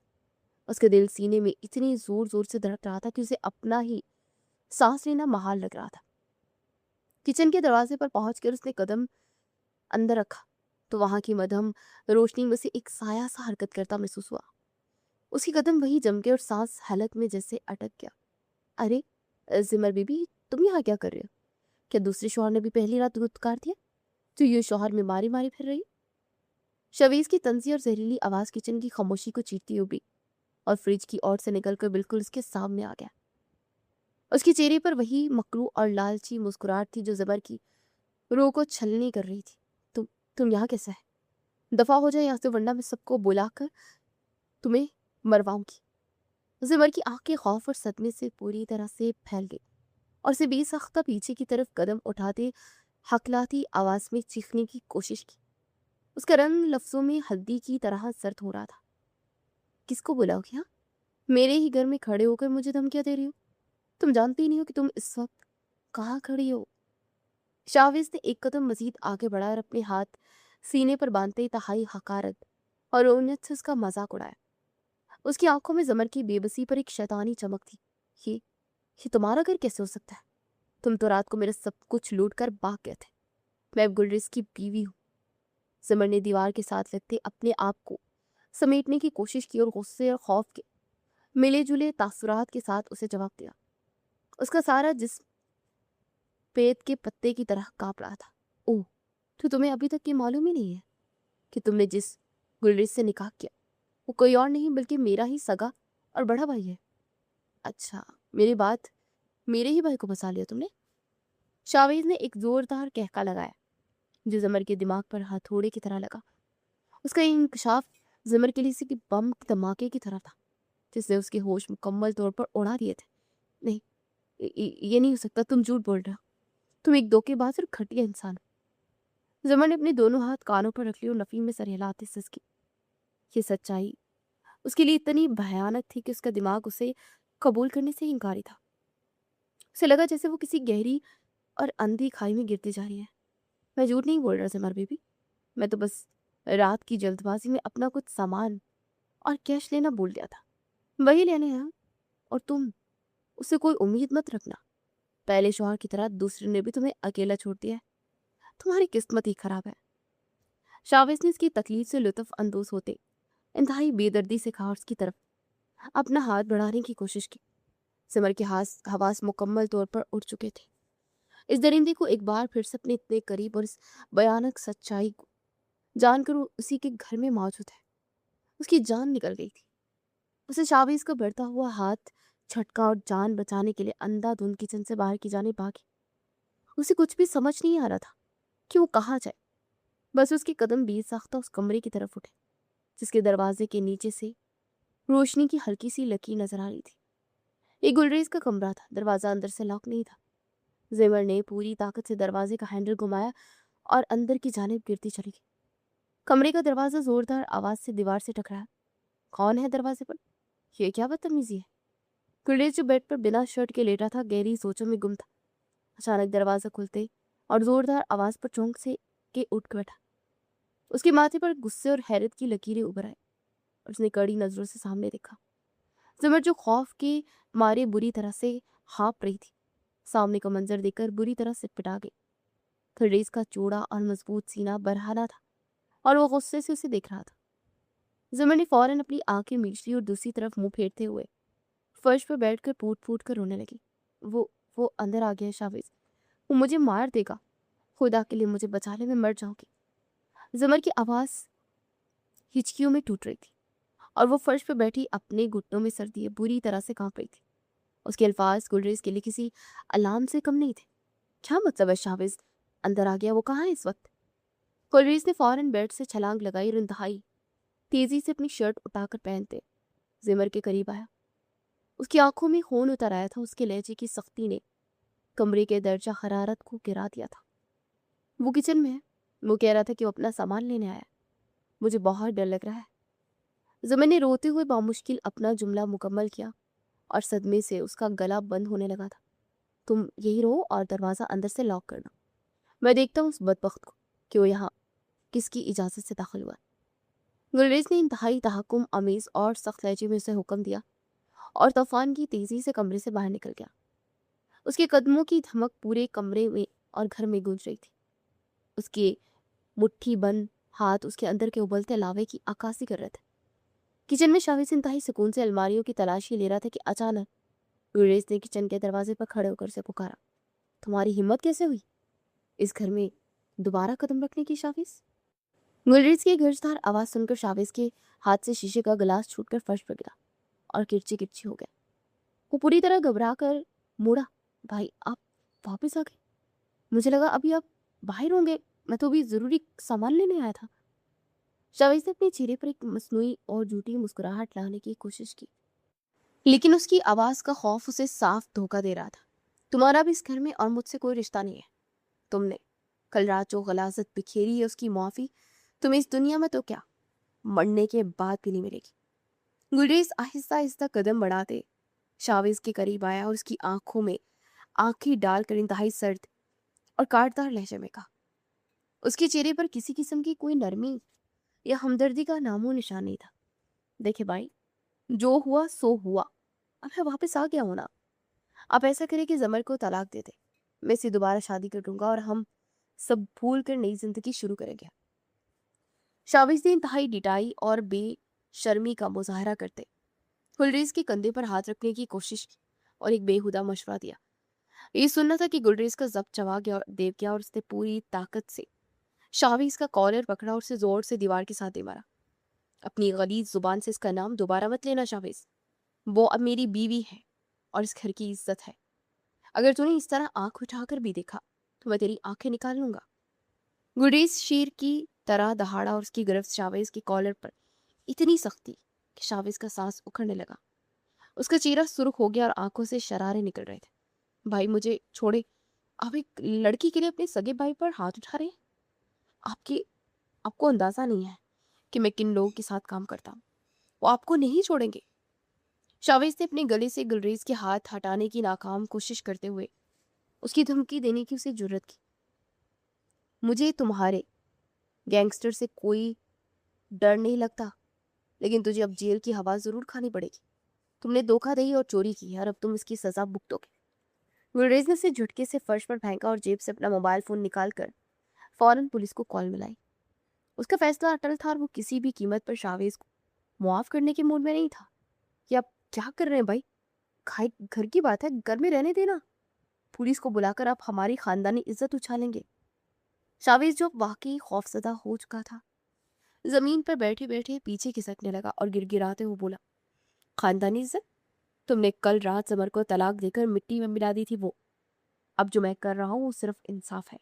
اس کے دل سینے میں اتنی زور زور سے دھڑک رہا تھا کہ اسے اپنا ہی سانس لینا محال لگ رہا تھا۔ کچن کے دروازے پر پہنچ کر اس نے قدم اندر رکھا تو وہاں کی مدھم روشنی میں سے ایک سایہ سا حرکت کرتا محسوس ہوا۔ اس کی قدم وہی جم گئے اور سانس حلق میں جیسے اٹک گیا۔ ارے زمر بی بی، تم یہاں کیا کر رہے ہو؟ کیا دوسرے شوہر نے بھی پہلی رات دھتکار دیا؟ تو یہ شوہر میں ماری ماری پھر رہی؟ شویز کی طنزی اور زہریلی آواز کچن کی خاموشی کو چیرتی ابری اور فریج کی اوٹ سے نکل کر بالکل اس کے سامنے آ گیا۔ اس کے چہرے پر وہی مکروہ اور لالچی مسکراہٹ تھی جو زمر کی روح کو چھلنی کر رہی تھی۔ تم یہاں کیسا ہے؟ دفع ہو جائے یہاں سے، ورنہ میں سب کو بلا کر تمہیں مرواؤں گی۔ زمر کی آنکھیں خوف اور صدمے سے پوری طرح سے پھیل گئی اور اسے بے ساختہ پیچھے کی طرف قدم اٹھاتے ہکلاتی آواز میں چیخنے کی کوشش کی۔ اس کا رنگ لفظوں میں ہلدی کی طرح زرد ہو رہا تھا۔ کس کو بلاؤ گی؟ ہاں، میرے ہی گھر میں کھڑے ہو کر مجھے دھمکیاں دے رہی ہو؟ تم جانتی نہیں ہو کہ تم اس وقت کہاں کھڑی ہو؟ شاویز نے ایک قدم مزید آگے بڑھا اور اپنے ہاتھ سینے پر باندھتے تہائی حقارت اور رونت سے اس کا مذاق اڑایا۔ اس کی آنکھوں میں زمر کی بے بسی پر ایک شیطانی چمک تھی۔ یہ تمہارا گھر کیسے ہو سکتا ہے؟ تم تو رات کو میرا سب کچھ لوٹ کر بھاگ گئے تھے۔ میں گلریز کی بیوی ہوں۔ زمر نے دیوار کے ساتھ لگتے اپنے آپ کو سمیٹنے کی کوشش کی اور غصے اور خوف کے ملے جلے تاثرات کے ساتھ اسے جواب دیا۔ اس کا سارا جسم پیت کے پتے کی طرح کانپ رہا تھا۔ اوہ، تو تمہیں ابھی تک یہ معلوم ہی نہیں ہے کہ تم نے جس گلریز سے نکاح کیا وہ کوئی اور نہیں بلکہ میرا ہی سگا اور بڑا بھائی ہے؟ اچھا، میرے ہی بھائی کو پھنسا لیا تم نے؟ شاویز نے ایک زوردار کہکا لگایا جو زمر کے دماغ پر ہتھوڑے کی طرح لگا۔ اس کا انکشاف زمر کے لیے کسی بم دھماکے کی طرح تھا جس نے اس کے ہوش مکمل طور پر اڑا دیے تھے۔ نہیں، یہ نہیں ہو سکتا، تم جھوٹ بول رہے ہو، تم ایک دھوکے باز اور گھٹیا انسان ہو۔ زمر نے اپنے دونوں ہاتھ کانوں پر رکھ لی اور نفی میں سر ہلاتے سسکی۔ یہ سچائی اس کے لیے اتنی بھیانک تھی کہ اس کا دماغ اسے قبول کرنے سے انکاری تھا۔ اسے لگا جیسے وہ کسی گہری اور اندھی کھائی میں گرتی جا رہی ہے۔ میں جھوٹ نہیں بول رہا زمر بی بی، میں تو بس رات کی جلد بازی میں اپنا کچھ سامان اور کیش لینا بھول گیا تھا، وہی لینے آیا۔ اور تم اس سے کوئی امید مت رکھنا، پہلے شوہر کی طرح دوسرے نے بھی تمہیں اکیلا چھوڑ دیا ہے، تمہاری قسمت ہی خراب ہے۔ شاویز نے اس کی تکلیف سے لطف اندوز ہوتے انتہائی بے دردی سے کہا اور اس کی طرف اپنا ہاتھ بڑھانے کی کوشش کی۔ زمر کے حواس مکمل طور پر اڑ چکے تھے۔ اس درندے کو ایک بار پھر سے اپنے اتنے قریب اور اس بیانک سچائی کو جان کر وہ اسی کے گھر میں موجود ہے، اس کی جان نکل گئی تھی۔ اسے شاویز کا بڑھتا ہوا ہاتھ چھٹکا اور جان بچانے کے لیے اندھا دھند کچن سے باہر کی جانب بھاگی۔ اسے کچھ بھی سمجھ نہیں آ رہا تھا کہ وہ کہاں جائے، بس اس کے قدم بے ساختہ اس کمرے کی طرف اٹھے جس کے دروازے کے نیچے سے روشنی کی ہلکی سی لکی نظر آ رہی تھی۔ یہ گلریز کا کمرہ تھا، دروازہ اندر سے لاک نہیں تھا۔ زمر نے پوری طاقت سے دروازے کا ہینڈل گھمایا اور اندر کی جانب گرتی چلی گئی۔ کمرے کا دروازہ زوردار آواز سے دیوار سے ٹکرایا۔ کون ہے دروازے پر؟ یہ کیا بدتمیزی ہے؟ گلریز جو بیڈ پر بنا شرٹ کے لیٹا تھا گہری سوچوں میں گم تھا۔ اچانک دروازہ کھلتے اور زوردار آواز پر چونک سے کے اٹھ بیٹھا۔ اس کے ماتھے پر غصے اور حیرت کی لکیریں ابھر آئی۔ اس نے کڑی نظروں سے سامنے دیکھا۔ زمر جو خوف کے مارے بری طرح سے ہانپ رہی تھی، سامنے کا منظر دیکھ کر بری طرح سے پٹا گئی۔ گلریز کا چوڑا اور مضبوط سینہ برہنہ تھا اور وہ غصے سے اسے دیکھ رہا تھا۔ زمر نے فوراً اپنی آنکھیں میچ لی اور دوسری طرف منہ پھیرتے ہوئے فرش پر بیٹھ کر پھوٹ پھوٹ کر رونے لگی۔ وہ اندر آ گیا ہے شاویز، وہ مجھے مار دے گا، خدا کے لیے مجھے بچا لے، میں مر جاؤں گی۔ زمر کی آواز ہچکیوں میں ٹوٹ رہی تھی اور وہ فرش پہ بیٹھی اپنے گھٹنوں میں سر دیے بری طرح سے کانپ رہی تھی۔ اس کے الفاظ گلریز کے لیے کسی الارم سے کم نہیں تھے۔ کیا مطلب ہے شاویز اندر آ گیا، وہ کہاں ہے اس وقت؟ گلریز نے فوراً بیڈ سے چھلانگ لگائی اور انتہائی تیزی سے اپنی شرٹ اٹھا کر پہنتے زمر کے قریب آیا۔ اس کی آنکھوں میں خون اتر آیا تھا، اس کے لہجے کی سختی نے کمرے کے درجہ حرارت کو گرا دیا تھا۔ وہ کچن میں ہے، وہ کہہ رہا تھا کہ وہ اپنا سامان لینے آیا، مجھے بہت ڈر لگ رہا ہے۔ زمر نے روتے ہوئے بامشکل اپنا جملہ مکمل کیا اور صدمے سے اس کا گلا بند ہونے لگا تھا۔ تم یہی رہو اور دروازہ اندر سے لاک کرنا، میں دیکھتا ہوں اس بدبخت کو کہ وہ یہاں کس کی اجازت سے داخل ہوا۔ گلریز نے انتہائی تحکم آمیز اور سخت لہجے میں اسے حکم دیا اور طوفان کی تیزی سے کمرے سے باہر نکل گیا۔ اس کے قدموں کی دھمک پورے کمرے میں اور گھر میں گونج رہی تھی۔ اس کے مٹھی بند ہاتھ اس کے اندر کے ابلتے لاوے کی عکاسی کر رہے تھے۔ کچن میں شاویز انتہائی سکون سے الماریوں کی تلاشی لے رہا تھا کہ اچانک گلریز نے کچن کے دروازے پر کھڑے ہو کر اسے پکارا، تمہاری ہمت کیسے ہوئی اس گھر میں دوبارہ قدم رکھنے کی شاویز؟ گلریز کی گرجدار آواز سن کر شاویز کے ہاتھ سے شیشے کا گلاس چھوٹ کر فرش پر گرا اور کرچی کرچی ہو گیا۔ وہ پوری طرح گھبرا کر موڑا، بھائی آپ واپس آ گئے؟ مجھے لگا ابھی آپ باہر ہوں گے، میں تو ابھی ضروری سامان لینے آیا تھا۔ شاویز نے اپنے چہرے پر ایک مصنوعی اور جھوٹی مسکراہٹ لانے کی کوشش کی، لیکن اس کی آواز کا خوف اسے صاف دھوکہ دے رہا تھا۔ تمہارا بھی اس گھر میں اور مجھ سے کوئی رشتہ نہیں ہے۔ تم نے کل رات جو غلاظت بکھیری ہے اس کی معافی تمہیں اس دنیا میں تو کیا مرنے کے بعد بھی نہیں ملے گی۔ گلریز آہستہ آہستہ قدم بڑھاتے شاویز کے قریب آیا اور اس کی آنکھوں میں آنکھیں ڈال کر انتہائی سرد اور کاٹدار لہجے میں کہا۔ اس کے چہرے پر کسی قسم کی کوئی نرمی یا ہمدردی کا نام و نشان نہیں تھا۔ دیکھے بھائی، جو ہوا سو ہوا، اب میں واپس آ گیا ہوں نا۔ آپ ایسا کریں کہ زمر کو طلاق دے دیں، میں اسے دوبارہ شادی کر دوں گا اور ہم سب بھول کر نئی زندگی شروع کریں گے۔ شاویز نے انتہائی ڈٹائی اور بے شرمی کا مظاہرہ کرتے گلریز کے کندھے پر ہاتھ رکھنے کی کوشش کی اور ایک بےہودہ مشورہ دیا۔ یہ سننا تھا کہ گلریز کا ضبط چبا گیا اور اس نے پوری طاقت سے شاویز کا کالر پکڑا اور اسے زور سے دیوار کے ساتھ دے مارا۔ اپنی غلیظ زبان سے اس کا نام دوبارہ مت لینا شاویز، وہ اب میری بیوی ہے اور اس گھر کی عزت ہے۔ اگر تو نے اس طرح آنکھ اٹھا کر بھی دیکھا تو میں تیری آنکھیں نکال لوں گا۔ گلریز شیر کی طرح دہاڑا اور اس کی گرفت شاویز کے کالر پر اتنی سختی کہ شاویز کا سانس اکھڑنے لگا۔ اس کا چہرہ سرخ ہو گیا اور آنکھوں سے شرارے نکل رہے تھے۔ بھائی مجھے چھوڑے، آپ ایک لڑکی کے لیے اپنے سگے بھائی پر ہاتھ اٹھا رہے ہیں۔ آپ کو اندازہ نہیں ہے کہ میں کن لوگوں کے ساتھ کام کرتا ہوں، وہ آپ کو نہیں چھوڑیں گے۔ شاویز نے اپنے گلے سے گلریز کے ہاتھ ہٹانے کی ناکام کوشش کرتے ہوئے اس کی دھمکی دینے کی اسے جرأت کی۔ مجھے تمہارے گینگسٹر سے کوئی ڈر نہیں لگتا، لیکن تجھے اب جیل کی ہوا ضرور کھانی پڑے گی۔ تم نے دھوکہ دہی اور چوری کی ہے اور اب تم اس کی سزا بھگتو گے۔ گلریز نے اسے جھٹکے سے فرش پر پھینکا اور جیب سے اپنا موبائل فون نکال کر فوراً پولیس کو کال ملائی۔ اس کا فیصلہ اٹل تھا اور وہ کسی بھی قیمت پر شاویز کو معاف کرنے کے موڈ میں نہیں تھا۔ کہ آپ کیا کر رہے ہیں بھائی؟ گھر کی بات ہے، گھر میں رہنے دینا، پولیس کو بلا کر آپ ہماری خاندانی عزت اچھالیں گے۔ شاویز جو واقعی خوفزدہ ہو چکا تھا زمین پر بیٹھے بیٹھے پیچھے کھسکنے لگا اور گر گراتے ہوئے بولا، خاندانی عزت؟ تم نے کل رات زمر کو طلاق دے کر مٹی میں ملا دی تھی، وہ اب جو میں کر رہا ہوں وہ صرف انصاف ہے۔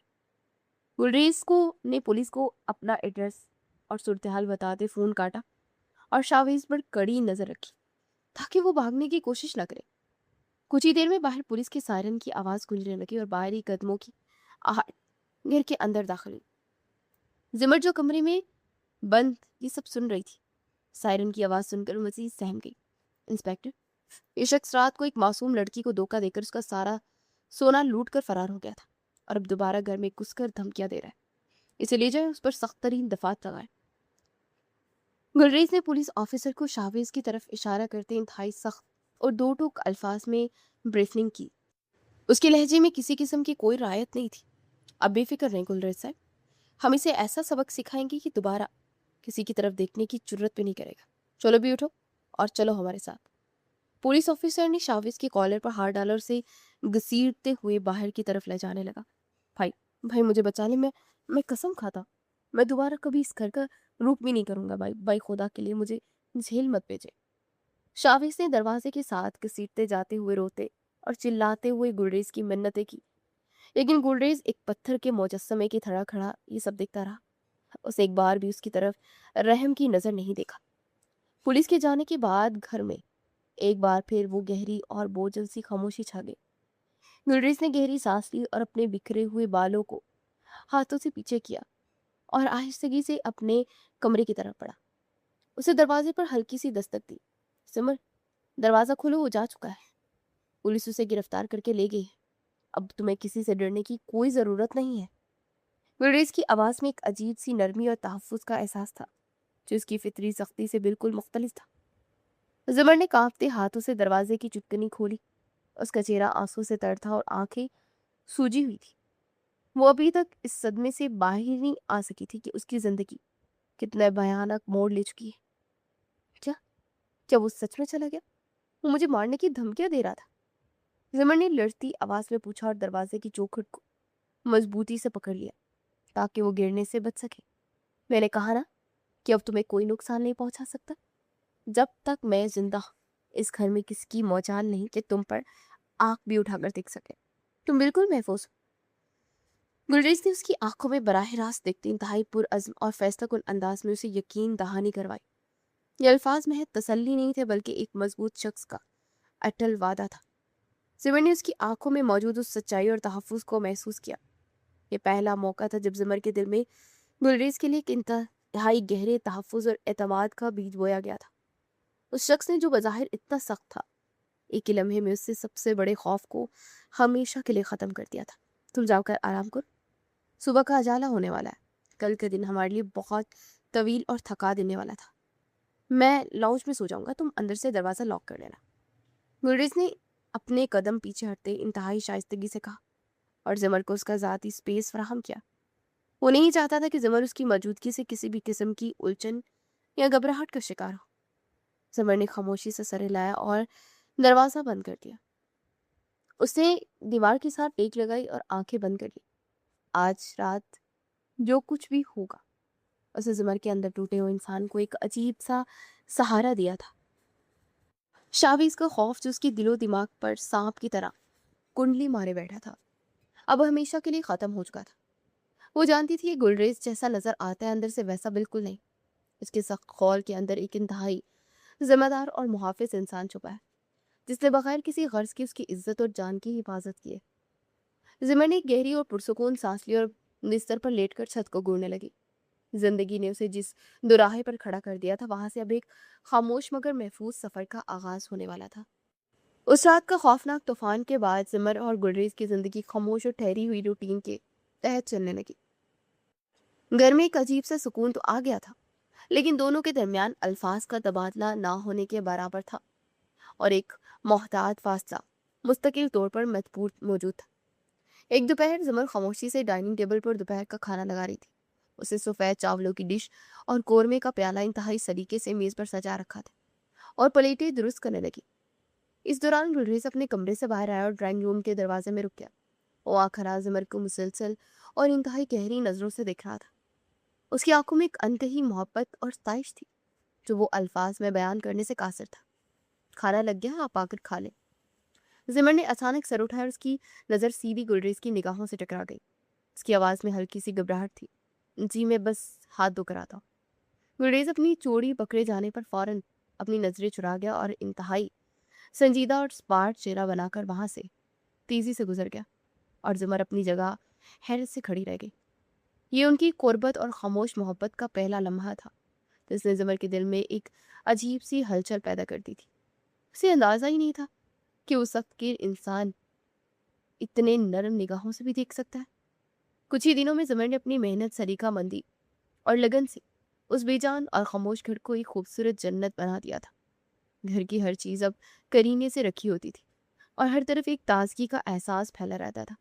گلریز نے پولیس کو اپنا ایڈریس اور صورتحال بتاتے فون کاٹا اور شاویز پر کڑی نظر رکھی تاکہ وہ بھاگنے کی کوشش نہ کرے۔ کچھ ہی دیر میں باہر پولیس کے سائرن کی آواز گونجنے لگی اور باہری قدموں کی آہٹ گھر کے اندر داخل ہوئی۔ زمر جو کمرے میں بند یہ سب سن رہی تھی، سائرن کی آواز سن کر مزید سہم گئی۔ انسپیکٹر، یہ شخص رات کو ایک معصوم لڑکی کو دھوکہ دے کر اس کا سارا سونا لوٹ کر فرار ہو گیا تھا اور اب دوبارہ گھر میں گھس کر دھمکیاں دے رہا ہے، اسے لے جائیں، اس پر سخت ترین دفعات لگائیں۔ گلریز نے پولیس آفیسر کو شاویز کی طرف اشارہ کرتے انتہائی سخت اور دو ٹوک الفاظ میں بریفنگ کی۔ اس کے لہجے میں کسی قسم کی کوئی رعایت نہیں تھی۔ اب بے فکر رہیں گلریز صاحب، ہم اسے ایسا سبق سکھائیں گے کہ دوبارہ کسی کی طرف دیکھنے کی جرت بھی نہیں کرے گا۔ چلو بھی اٹھو اور چلو ہمارے ساتھ۔ پولیس آفیسر نے شاویز کے کالر پر ہاتھ ڈالا اور اسے گھسیٹتے ہوئے باہر کی طرف لے جانے لگا۔ بھائی مجھے بچا لے، میں قسم کھاتا میں دوبارہ کبھی اس گھر کا روپ بھی نہیں کروں گا۔ بھائی خدا کے لیے مجھے جھیل مت بھیجے۔ شاویز نے دروازے کے ساتھ گھسیٹتے جاتے ہوئے روتے اور چلاتے ہوئے گلریز کی منتیں کی، لیکن گلریز ایک پتھر کے مجسمے کی طرح کھڑا یہ سب دیکھتا رہا۔ اسے ایک بار بھی اس کی طرف رحم کی نظر نہیں دیکھا۔ پولیس کے جانے کے بعد گھر میں ایک بار پھر وہ گہری اور بوجھل سی خاموشی چھا گئی۔ گلریز نے گہری سانس لی اور اپنے بکھرے ہوئے بالوں کو ہاتھوں سے پیچھے کیا اور آہستگی سے اپنے کمرے کی طرف بڑھا۔ اسے دروازے پر ہلکی سی دستک دی۔ سمر، دروازہ کھولو، وہ جا چکا ہے۔ پولیس اسے گرفتار کر کے لے گئی ہے۔ اب تمہیں کسی سے ڈرنے کی کوئی ضرورت نہیں ہے۔ گلریز کی آواز میں ایک عجیب سی نرمی اور تحفظ کا احساس تھا جو اس کی فطری سختی سے بالکل مختلف تھا۔ زمر نے کانپتے ہاتھوں سے دروازے کی چٹکنی کھولی۔ اس کا چہرہ آنسوں سے تر تھا اور آنکھیں سوجی ہوئی تھی۔ وہ ابھی تک اس صدمے سے باہر ہی نہیں آ سکی تھی کہ اس کی زندگی کتنا بھیانک موڑ لے چکی ہے۔ کیا وہ سچ میں چلا گیا؟ وہ مجھے مارنے کی دھمکیاں دے رہا تھا؟ زمر نے لڑتی آواز میں پوچھا اور دروازے کی چوکھٹ کو مضبوطی سے پکڑ لیا تاکہ وہ گرنے سے بچ سکے۔ میں نے کہا نا کہ اب تمہیں کوئی نقصان نہیں پہنچا سکتا۔ جب تک میں زندہ ہوں اس گھر میں کسی کی موجال نہیں کہ تم پر آنکھ بھی اٹھا کر دیکھ سکے۔ تم بالکل محفوظ ہو۔ گلریز نے اس کی آنکھوں میں براہ راست دیکھتے انتہائی پرعزم اور فیصلہ کن انداز میں اسے یقین دہانی کروائی۔ یہ الفاظ محض تسلی نہیں تھے بلکہ ایک مضبوط شخص کا اٹل وعدہ تھا۔ زمر نے اس کی آنکھوں میں موجود اس سچائی اور تحفظ کو محسوس کیا۔ یہ پہلا موقع تھا جب زمر کے دل میں گلریز کے لیے ایک انتہائی گہرے تحفظ اور اعتماد کا بیج بویا گیا تھا۔ اس شخص نے جو بظاہر اتنا سخت تھا، ایک ہی لمحے میں اس سے سب سے بڑے خوف کو ہمیشہ کے لیے ختم کر دیا تھا۔ تم جاؤ کر آرام کرو، صبح کا اجالا ہونے والا ہے۔ کل کا دن ہمارے لیے بہت طویل اور تھکا دینے والا تھا۔ میں لاؤنج میں سو جاؤں گا، تم اندر سے دروازہ لاک کر لینا۔ گلریز نے اپنے قدم پیچھے ہٹتے انتہائی شائستگی سے کہا اور زمر کو اس کا ذاتی سپیس فراہم کیا۔ وہ نہیں چاہتا تھا کہ زمر اس کی موجودگی سے کسی بھی قسم کی الجھن یا گھبراہٹ کا شکار ہو۔ زمر نے خاموشی سے سر ہلایا اور دروازہ بند کر دیا۔ اس نے دیوار کے ساتھ ٹیک لگائی اور آنکھیں بند کر لی۔ آج رات جو کچھ بھی ہوگا، اسے زمر کے اندر ٹوٹے ہوئے انسان کو ایک عجیب سا سہارا دیا تھا۔ شاویز کا خوف جو اس کے دل و دماغ پر سانپ کی طرح کنڈلی مارے بیٹھا تھا، اب ہمیشہ کے لیے ختم ہو چکا تھا۔ وہ جانتی تھی کہ گلریز جیسا نظر آتا ہے اندر سے ویسا بالکل نہیں۔ اس کے سخت خول کے اندر ایک انتہائی ذمہ دار اور محافظ انسان چھپا ہے جس نے بغیر کسی غرض کی اس کی عزت اور جان کی حفاظت کی ہے۔ زمر نے ایک گہری اور پرسکون سانس لی اور بستر پر لیٹ کر چھت کو گھورنے لگی۔ زندگی نے اسے جس دوراہے پر کھڑا کر دیا تھا، وہاں سے اب ایک خاموش مگر محفوظ سفر کا آغاز ہونے والا تھا۔ اس رات کا خوفناک طوفان کے بعد زمر اور گلریز کی زندگی خاموش اور ٹھہری ہوئی روٹین کے تحت چلنے لگی۔ گھر میں ایک عجیب سا سکون تو آ گیا تھا، لیکن دونوں کے درمیان الفاظ کا تبادلہ نہ ہونے کے برابر تھا اور ایک محتاط فاصلہ مستقل طور پر مضبوط موجود تھا۔ ایک دوپہر زمر خاموشی سے ڈائننگ ٹیبل پر دوپہر کا کھانا لگا رہی تھی۔ اسے سفید چاولوں کی ڈش اور قورمے کا پیالہ انتہائی سلیقے سے میز پر سجا رکھا تھا اور پلیٹیں درست کرنے لگی۔ اس دوران گلریز اپنے کمرے سے باہر آیا اور ڈرائنگ روم کے دروازے میں رک گیا۔ وہ آنکھ ہرا زمر کو مسلسل اور انتہائی گہری نظروں سے دیکھ رہا تھا۔ اس کی آنکھوں میں ایک انتہی محبت اور ستائش تھی جو وہ الفاظ میں بیان کرنے سے قاصر تھا۔ کھانا لگ گیا، آپ آ کر کھا لیں۔ زمر نے اچانک سر اٹھایا اور اس کی نظر سیدھی گلریز کی نگاہوں سے ٹکرا گئی۔ اس کی آواز میں ہلکی سی گھبراہٹ تھی۔ جی، میں بس ہاتھ دھو کر آتا ہوں۔ گلریز اپنی چوڑی پکڑے جانے پر فوراً اپنی نظریں چرا گیا اور انتہائی سنجیدہ اور سپاٹ چہرہ بنا کر وہاں سے تیزی سے گزر گیا اور زمر اپنی جگہ حیرت سے کھڑی رہ گئی۔ یہ ان کی قربت اور خاموش محبت کا پہلا لمحہ تھا جس نے زمر کے دل میں ایک عجیب سی ہلچل پیدا کر دی تھی۔ اسے اندازہ ہی نہیں تھا کہ وہ سخت گیر انسان اتنے نرم نگاہوں سے بھی دیکھ سکتا ہے۔ کچھ ہی دنوں میں زمر نے اپنی محنت، سلیقہ مندی اور لگن سے اس بے جان اور خاموش گھر کو ایک خوبصورت جنت بنا دیا تھا۔ گھر کی ہر چیز اب کرینے سے رکھی ہوتی تھی اور ہر طرف ایک تازگی کا احساس پھیلا رہتا تھا۔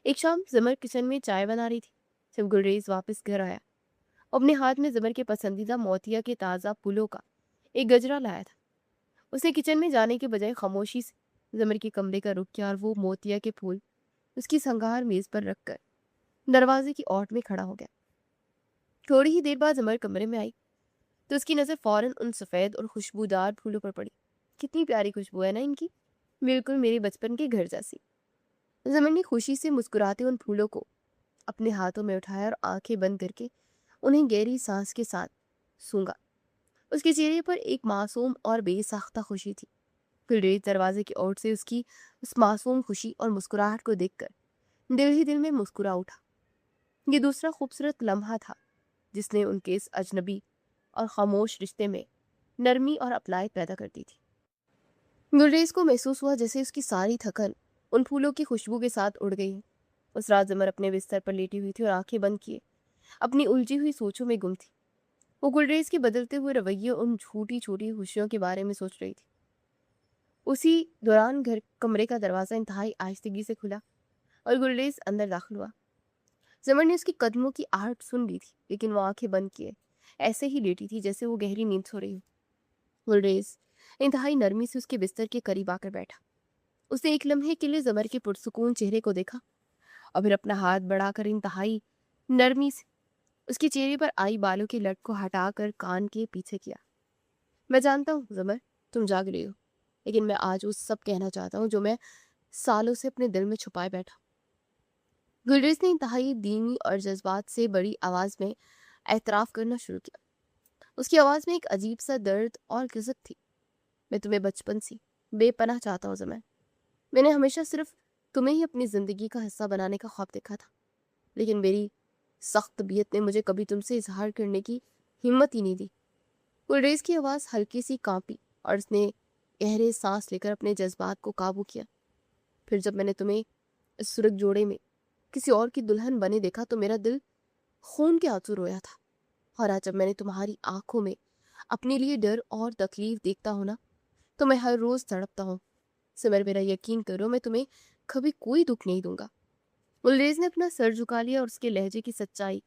ایک شام زمر کچن میں چائے بنا رہی تھی جب گلریز واپس گھر آیا۔ اپنے ہاتھ میں زمر کے پسندیدہ موتیا کے تازہ پھولوں کا ایک گجرا لایا تھا۔ اس نے کچن میں جانے کے بجائے خاموشی سے زمر کے کمرے کا رخ کیا اور وہ موتیا کے پھول اس کی سنگار میز پر رکھ کر دروازے کی اوٹ میں کھڑا ہو گیا۔ تھوڑی ہی دیر بعد زمر کمرے میں آئی تو اس کی نظر فوراً ان سفید اور خوشبودار پھولوں پر پڑی۔ کتنی پیاری خوشبو ہے نا ان کی، بالکل میرے بچپن کے گھر جیسی۔ زمر نے خوشی سے مسکراتے ان پھولوں کو اپنے ہاتھوں میں اٹھایا اور آنکھیں بند کر کے انہیں گہری سانس کے ساتھ سونگا۔ اس کے چہرے پر ایک معصوم اور بے ساختہ خوشی تھی۔ گلریز دروازے کی اوٹ سے اس کی اس معصوم خوشی اور مسکراہٹ کو دیکھ کر دل ہی دل میں مسکرا اٹھا۔ یہ دوسرا خوبصورت لمحہ تھا جس نے ان کے اس اجنبی اور خاموش رشتے میں نرمی اور اپنائیت پیدا کرتی تھی۔ گلریز کو محسوس ہوا جیسے اس کی ساری تھکن ان پھولوں کی خوشبو کے ساتھ اڑ گئی۔ اس رات زمر اپنے بستر پر لیٹی ہوئی تھی اور آنکھیں بند کیے اپنی الجھی ہوئی سوچوں میں گم تھی۔ وہ گلریز کے بدلتے ہوئے رویے ان چھوٹی چھوٹی خوشیوں کے بارے میں سوچ رہی تھی۔ اسی دوران کمرے کا دروازہ انتہائی آہستگی سے کھلا اور گلریز اندر داخل ہوا۔ زمر نے اس کی قدموں کی آہٹ سن لی تھی لیکن وہ آنکھیں بند کیے ایسے ہی لیٹی تھی جیسے وہ گہری نیند سو رہی ہو۔ گلریز انتہائی نرمی سے اس کے بستر کے قریب آ کر بیٹھا۔ اس نے ایک لمحے کے لیے زمر کے پرسکون چہرے کو دیکھا اور پھر اپنا ہاتھ بڑھا کر انتہائی نرمی سے اس کے چہرے پر آئی بالوں کی لٹ کو ہٹا کر کان کے پیچھے کیا۔ میں جانتا ہوں زمر تم جاگ رہی ہو، لیکن میں آج وہ سب کہنا چاہتا ہوں جو میں سالوں سے اپنے دل میں چھپائے بیٹھا۔ گلریز نے انتہائی دھیمی اور جذبات سے بڑی آواز میں اعتراف کرنا شروع کیا۔ اس کی آواز میں ایک عجیب سا درد اور کذب تھی۔ میں تمہیں بچپن سے بے پناہ چاہتا ہوں زمر۔ میں نے ہمیشہ صرف تمہیں ہی اپنی زندگی کا حصہ بنانے کا خواب دیکھا تھا، لیکن میری سخت طبیعت نے مجھے کبھی تم سے اظہار کرنے کی ہمت ہی نہیں دی۔ گلریز کی آواز ہلکی سی کانپی اور اس نے گہرے سانس لے کر اپنے جذبات کو قابو کیا۔ پھر جب میں نے تمہیں اس سرخ جوڑے میں کسی اور کی دلہن بنے دیکھا تو میرا دل خون کے آنسو رویا تھا، اور آج جب میں نے تمہاری آنکھوں میں اپنے لیے ڈر اور تکلیف دیکھتا ہوں نا تو میں ہر روز تڑپتا ہوں۔ سمر میرا یقین کرو میں تمہیں کبھی کوئی دکھ نہیں دوں گا۔ گلریز نے اپنا سر جھکا لیا اور اس کے لہجے کی سچائی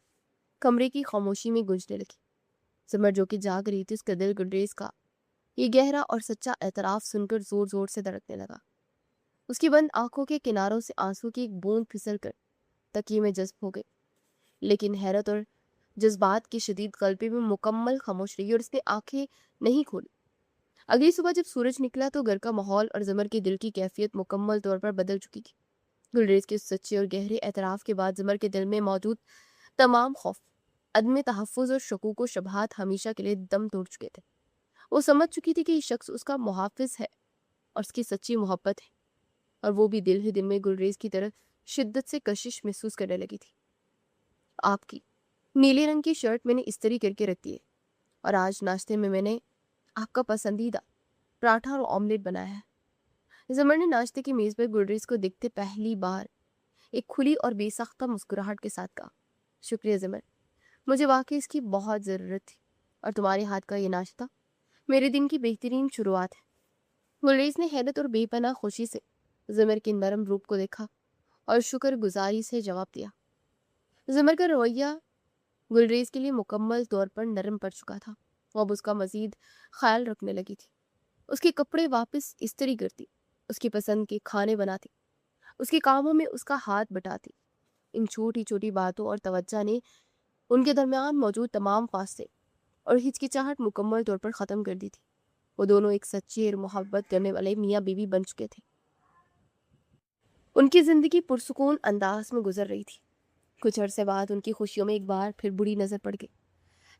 کمرے کی خاموشی میں گونجنے لگی۔ سمر جو کہ جاگ رہی تھی اس کا دل گلریز کا یہ گہرا اور سچا اعتراف سن کر زور زور سے دھڑکنے لگا۔ اس کی بند آنکھوں کے کناروں سے آنسو کی ایک بوند پھسل کر تکیے میں جذب ہو گئی، لیکن حیرت اور جذبات کی شدید غلبے میں مکمل خاموش رہی اور اس نے آنکھیں نہیں کھولی۔ اگلی صبح جب سورج نکلا تو گھر کا ماحول اور زمر کے دل کی کیفیت مکمل طور پر بدل چکی تھی۔ گلریز کے سچے اور گہرے اعتراف کے بعد زمر کے دل میں موجود تمام خوف، عدم تحفظ اور شکوک و شبہات ہمیشہ کے لیے دم توڑ چکے تھے۔ وہ سمجھ چکی تھی کہ یہ شخص اس کا محافظ ہے اور اس کی سچی محبت ہے، اور وہ بھی دل ہی دل میں گلریز کی طرف شدت سے کشش محسوس کرنے لگی تھی۔ آپ کی نیلے رنگ کی شرٹ میں نے استری کر کے رکھی ہے اور آج ناشتے میں نے آپ کا پسندیدہ پراٹھا اور آملیٹ بنایا ہے۔ زمر نے ناشتے کی میز پر گلریز کو دیکھتے پہلی بار ایک کھلی اور بے ساختہ مسکراہٹ کے ساتھ کہا، شکریہ زمر، مجھے واقعی اس کی بہت ضرورت تھی، اور تمہارے ہاتھ کا یہ ناشتہ میرے دن کی بہترین شروعات ہے۔ گلریز نے حیرت اور بے پناہ خوشی سے زمر کے نرم روپ کو دیکھا اور شکر گزاری سے جواب دیا۔ زمر کا رویہ گلریز کے لیے مکمل طور پر نرم پڑ چکا تھا۔ وہ اب اس کا مزید خیال رکھنے لگی تھی، اس کے کپڑے واپس استری کرتی، اس کی پسند کے کھانے بناتی، اس کے کاموں میں اس کا ہاتھ بٹاتی۔ ان چھوٹی چھوٹی باتوں اور توجہ نے ان کے درمیان موجود تمام فاصلے اور ہچکچاہٹ مکمل طور پر ختم کر دی تھی۔ وہ دونوں ایک سچے اور محبت کرنے والے میاں بیوی بن چکے تھے۔ ان کی زندگی پرسکون انداز میں گزر رہی تھی۔ کچھ عرصے بعد ان کی خوشیوں میں ایک بار پھر بری نظر پڑ گئی۔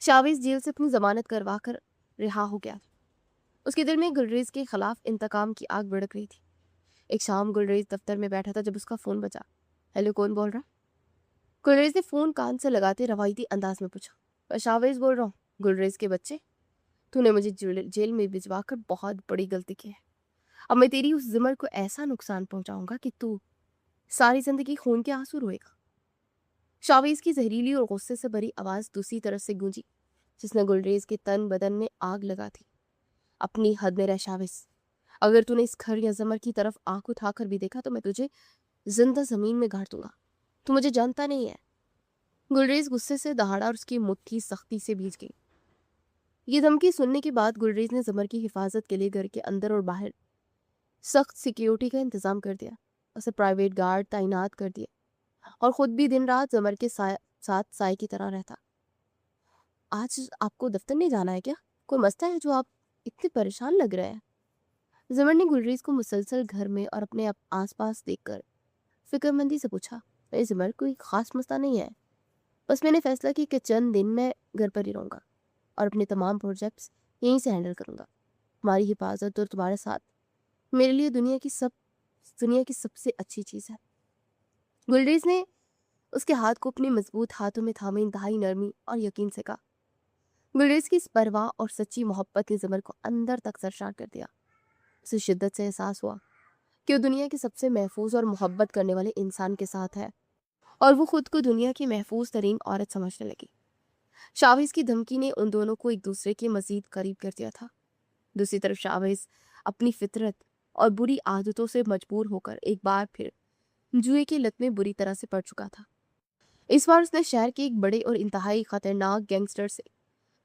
شاویز جیل سے اپنی ضمانت کروا کر رہا ہو گیا تھا۔ اس کے دل میں گلریز کے خلاف انتقام کی آگ بھڑک رہی تھی۔ ایک شام گلریز دفتر میں بیٹھا تھا جب اس کا فون بجا۔ ہیلو، کون بول رہا؟ گلریز نے فون کان سے لگاتے روایتی انداز میں پوچھا۔ میں شاویز بول رہا ہوں۔ گلریز کے بچے، تو نے مجھے جیل میں بھجوا کر بہت بڑی غلطی کی ہے۔ اب میں تیری اس زمر کو ایسا نقصان پہنچاؤں گا کہ تو ساری زندگی خون کے آنسو روئے گا۔ شاویز کی زہریلی اور غصے سے بھری آواز دوسری طرف سے گونجی۔ جس نے گلریز کے تن بدن میں آگ لگا دی۔ اپنی حد میں رہ شاویز، اگر تو نے اس گھر یا زمر کی طرف آنکھ اٹھا کر بھی دیکھا تو میں تجھے زندہ زمین میں گاڑ دوں گا۔ تو مجھے جانتا نہیں ہے۔ گلریز غصے سے دہاڑا اور اس کی مٹھی سختی سے بھیج گئی۔ یہ دھمکی سننے کے بعد گلریز نے زمر کی حفاظت کے لیے گھر کے اندر اور باہر سخت سیکیورٹی کا انتظام کر دیا، اسے پرائیویٹ گارڈ تعینات کر دیے اور خود بھی دن رات زمر کے ساتھ سائے کی طرح رہتا۔ آج آپ کو دفتر نہیں جانا ہے کیا؟ کوئی مسئلہ ہے جو آپ اتنے پریشان لگ رہے ہیں؟ زمر نے گلریز کو مسلسل گھر میں اور اپنے آس پاس دیکھ کر فکر مندی سے پوچھا۔ اے زمر، کوئی خاص مسئلہ نہیں ہے، بس میں نے فیصلہ کی کہ چند دن میں گھر پر ہی رہوں گا اور اپنے تمام پروجیکٹس یہیں سے ہینڈل کروں گا۔ تمہاری حفاظت اور تمہارے ساتھ میرے لیے دنیا کی سب سے اچھی چیز ہے۔ گلریز نے اس کے ہاتھ کو اپنے مضبوط ہاتھوں میں تھامے انتہائی نرمی اور یقین سے کہا۔ گلریز کی اس پرواہ اور سچی محبت نے زمر کو اندر تک سرشار کر دیا۔ اسے شدت سے احساس ہوا کہ وہ دنیا کے سب سے محفوظ اور محبت کرنے والے انسان کے ساتھ ہے، اور وہ خود کو دنیا کی محفوظ ترین عورت سمجھنے لگی۔ شاویز کی دھمکی نے ان دونوں کو ایک دوسرے کے مزید قریب کر دیا تھا۔ دوسری طرف شاویز اپنی فطرت اور بری عادتوں سے مجبور ہو کر ایک بار پھر جوئے کی لت میں بری طرح سے پڑ چکا تھا۔ اس بار اس نے شہر کے ایک بڑے اور انتہائی خطرناک گینگسٹر سے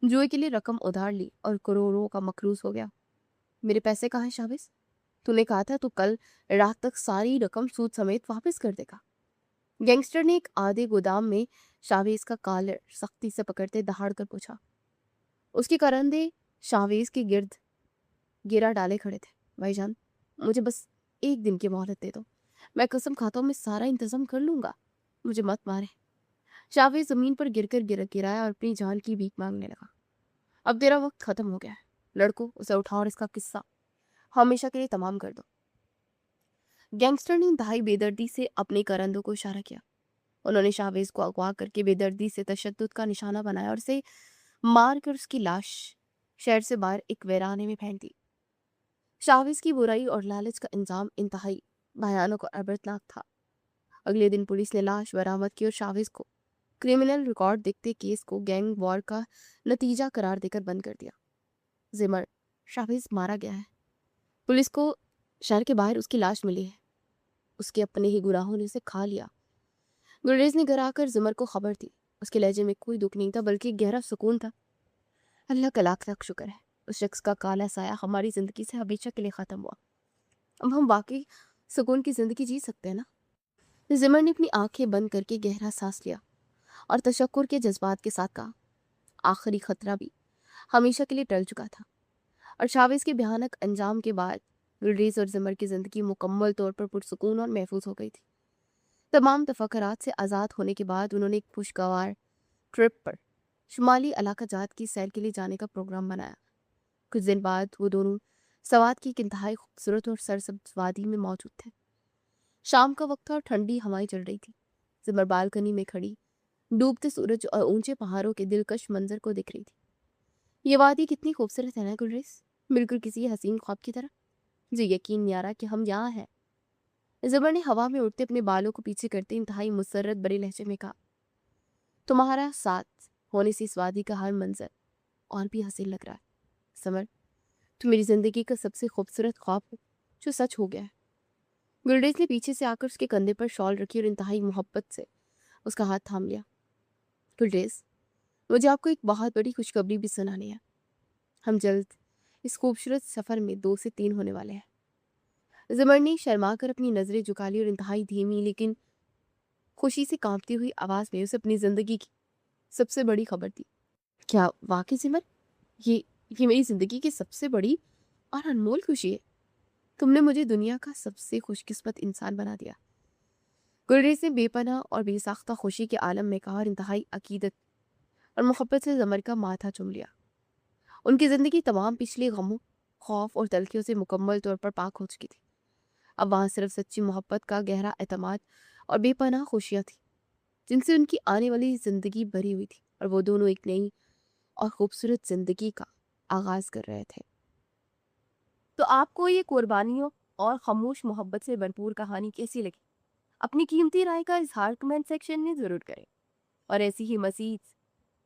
جوئے کے لیے رقم ادھار لی اور کروڑوں کا مقروض ہو گیا۔ میرے پیسے کہاں ہیں شاویز؟ تو نے کہا تھا تو کل رات تک ساری رقم سود سمیت واپس کر دے گا۔ گینگسٹر نے ایک آدھے گودام میں شاویز کا کالر سختی سے پکڑتے دہاڑ کر پوچھا۔ اس کے کرندے شاویز کے گرد گرا ڈالے کھڑے تھے۔ بھائی جان، مجھے بس ایک دن کی مہلت دے دو، میں قسم کھاتا ہوں میں سارا انتظام کر لوں گا، مجھے مت مارے۔ شاویز زمین پر گر کر گرایا اور اپنی جان کی بھیک مانگنے لگا۔ اب تیرا وقت ختم ہو گیا ہے، لڑکو اسے اٹھاؤ اور اس کا قصہ ہمیشہ کے لیے تمام کر دو۔ گینگسٹر نے انتہائی بے دردی سے اپنے کرندوں کو اشارہ کیا۔ انہوں نے شاویز کو اغوا کر کے بے دردی سے تشدد کا نشانہ بنایا اور اسے مار کر اس کی لاش شہر سے باہر ایک ویرانے میں پھینک دی۔ شاویز کی برائی اور لالچ کا انجام انتہائی بھیانک اور عبرتناک تھا۔ اگلے دن پولیس نے لاش برآمد کی اور شاویز کو کرمنل ریکارڈ دیکھتے کیس کو گینگ وار کا نتیجہ قرار دے کر بند کر دیا۔ زمر، شاویز مارا گیا ہے، پولیس کو شہر کے باہر اس کی لاش ملی ہے، اس کے اپنے ہی گناہوں نے اسے کھا لیا۔ گلریز نے گھر آ کر زمر کو خبر دی۔ اس کے لہجے میں کوئی دکھ نہیں تھا بلکہ گہرا سکون تھا۔ اللہ کا لاکھ لاکھ شکر ہے، اس شخص کا کالا سایہ ہماری زندگی سے ہمیشہ کے لیے ختم ہوا، اب ہم واقعی سکون کی زندگی جی سکتے ہیں نا۔ زمر نے اپنی آنکھیں بند کر کے گہرا سانس لیا اور تشکر کے جذبات کے ساتھ کہا، آخری خطرہ بھی ہمیشہ کے لیے ٹل چکا تھا، اور شاویز کے بھیانک انجام کے بعد گلریز اور زمر کی زندگی مکمل طور پر پرسکون اور محفوظ ہو گئی تھی۔ تمام تفکرات سے آزاد ہونے کے بعد انہوں نے ایک خوشگوار ٹرپ پر شمالی علاقہ جات کی سیر کے لیے جانے کا پروگرام بنایا۔ کچھ دن بعد وہ دونوں سوات کی ایک انتہائی خوبصورت اور سرسبز وادی میں موجود تھے۔ شام کا وقت تھا اور ٹھنڈی ہوائیں چل رہی تھی۔ زمر بالکنی میں کھڑی ڈوبتے سورج اور اونچے پہاڑوں کے دلکش منظر کو دیکھ رہی تھی۔ یہ وادی کتنی خوبصورت ہے نا گلریز، بالکل کسی حسین خواب کی طرح۔ مجھے یقین نہیں آ رہا کہ ہم یہاں ہیں۔ زمر نے ہوا میں اڑتے اپنے بالوں کو پیچھے کرتے انتہائی مسرت بڑے لہجے میں کہا، تمہارا ساتھ ہونے سے اس وادی کا ہر منظر اور بھی حسین لگ رہا ہے۔ زمر، تو میری زندگی کا سب سے خوبصورت خواب ہو جو سچ ہو گیا ہے۔ گلریز نے پیچھے سے آ کر اس کے کندھے پر شال رکھی اور انتہائی محبت سے اس کا ہاتھ تھام لیا۔ گلریز، مجھے آپ کو ایک بہت بڑی خوشخبری بھی سنانی ہے۔ ہم جلد اس خوبصورت سفر میں 2 سے 3 ہونے والے ہیں۔ زمر نے شرما کر اپنی نظریں جھکا لی اور انتہائی دھیمی لیکن خوشی سے کانپتی ہوئی آواز میں اسے اپنی زندگی کی سب سے بڑی خبر دی۔ کیا واقعی زمر، یہ میری زندگی کی سب سے بڑی اور انمول خوشی ہے؟ تم نے مجھے دنیا کا سب سے خوش قسمت انسان بنا دیا۔ گلریز نے بے پناہ اور بے ساختہ خوشی کے عالم میں کہا اور انتہائی عقیدت اور محبت سے زمر کا ماتھا چوم لیا۔ ان کی زندگی تمام پچھلے غموں، خوف اور تلخیوں سے مکمل طور پر پاک ہو چکی تھی۔ اب وہاں صرف سچی محبت کا گہرا اعتماد اور بے پناہ خوشیاں تھیں جن سے ان کی آنے والی زندگی بھری ہوئی تھی، اور وہ دونوں ایک نئی اور خوبصورت زندگی کا آغاز کر رہے تھے۔ تو آپ کو یہ قربانیوں اور خاموش محبت سے بھرپور کہانی کیسی لگی؟ اپنی قیمتی رائے کا اظہار کمنٹ سیکشن میں ضرور کریں، اور ایسی ہی مزید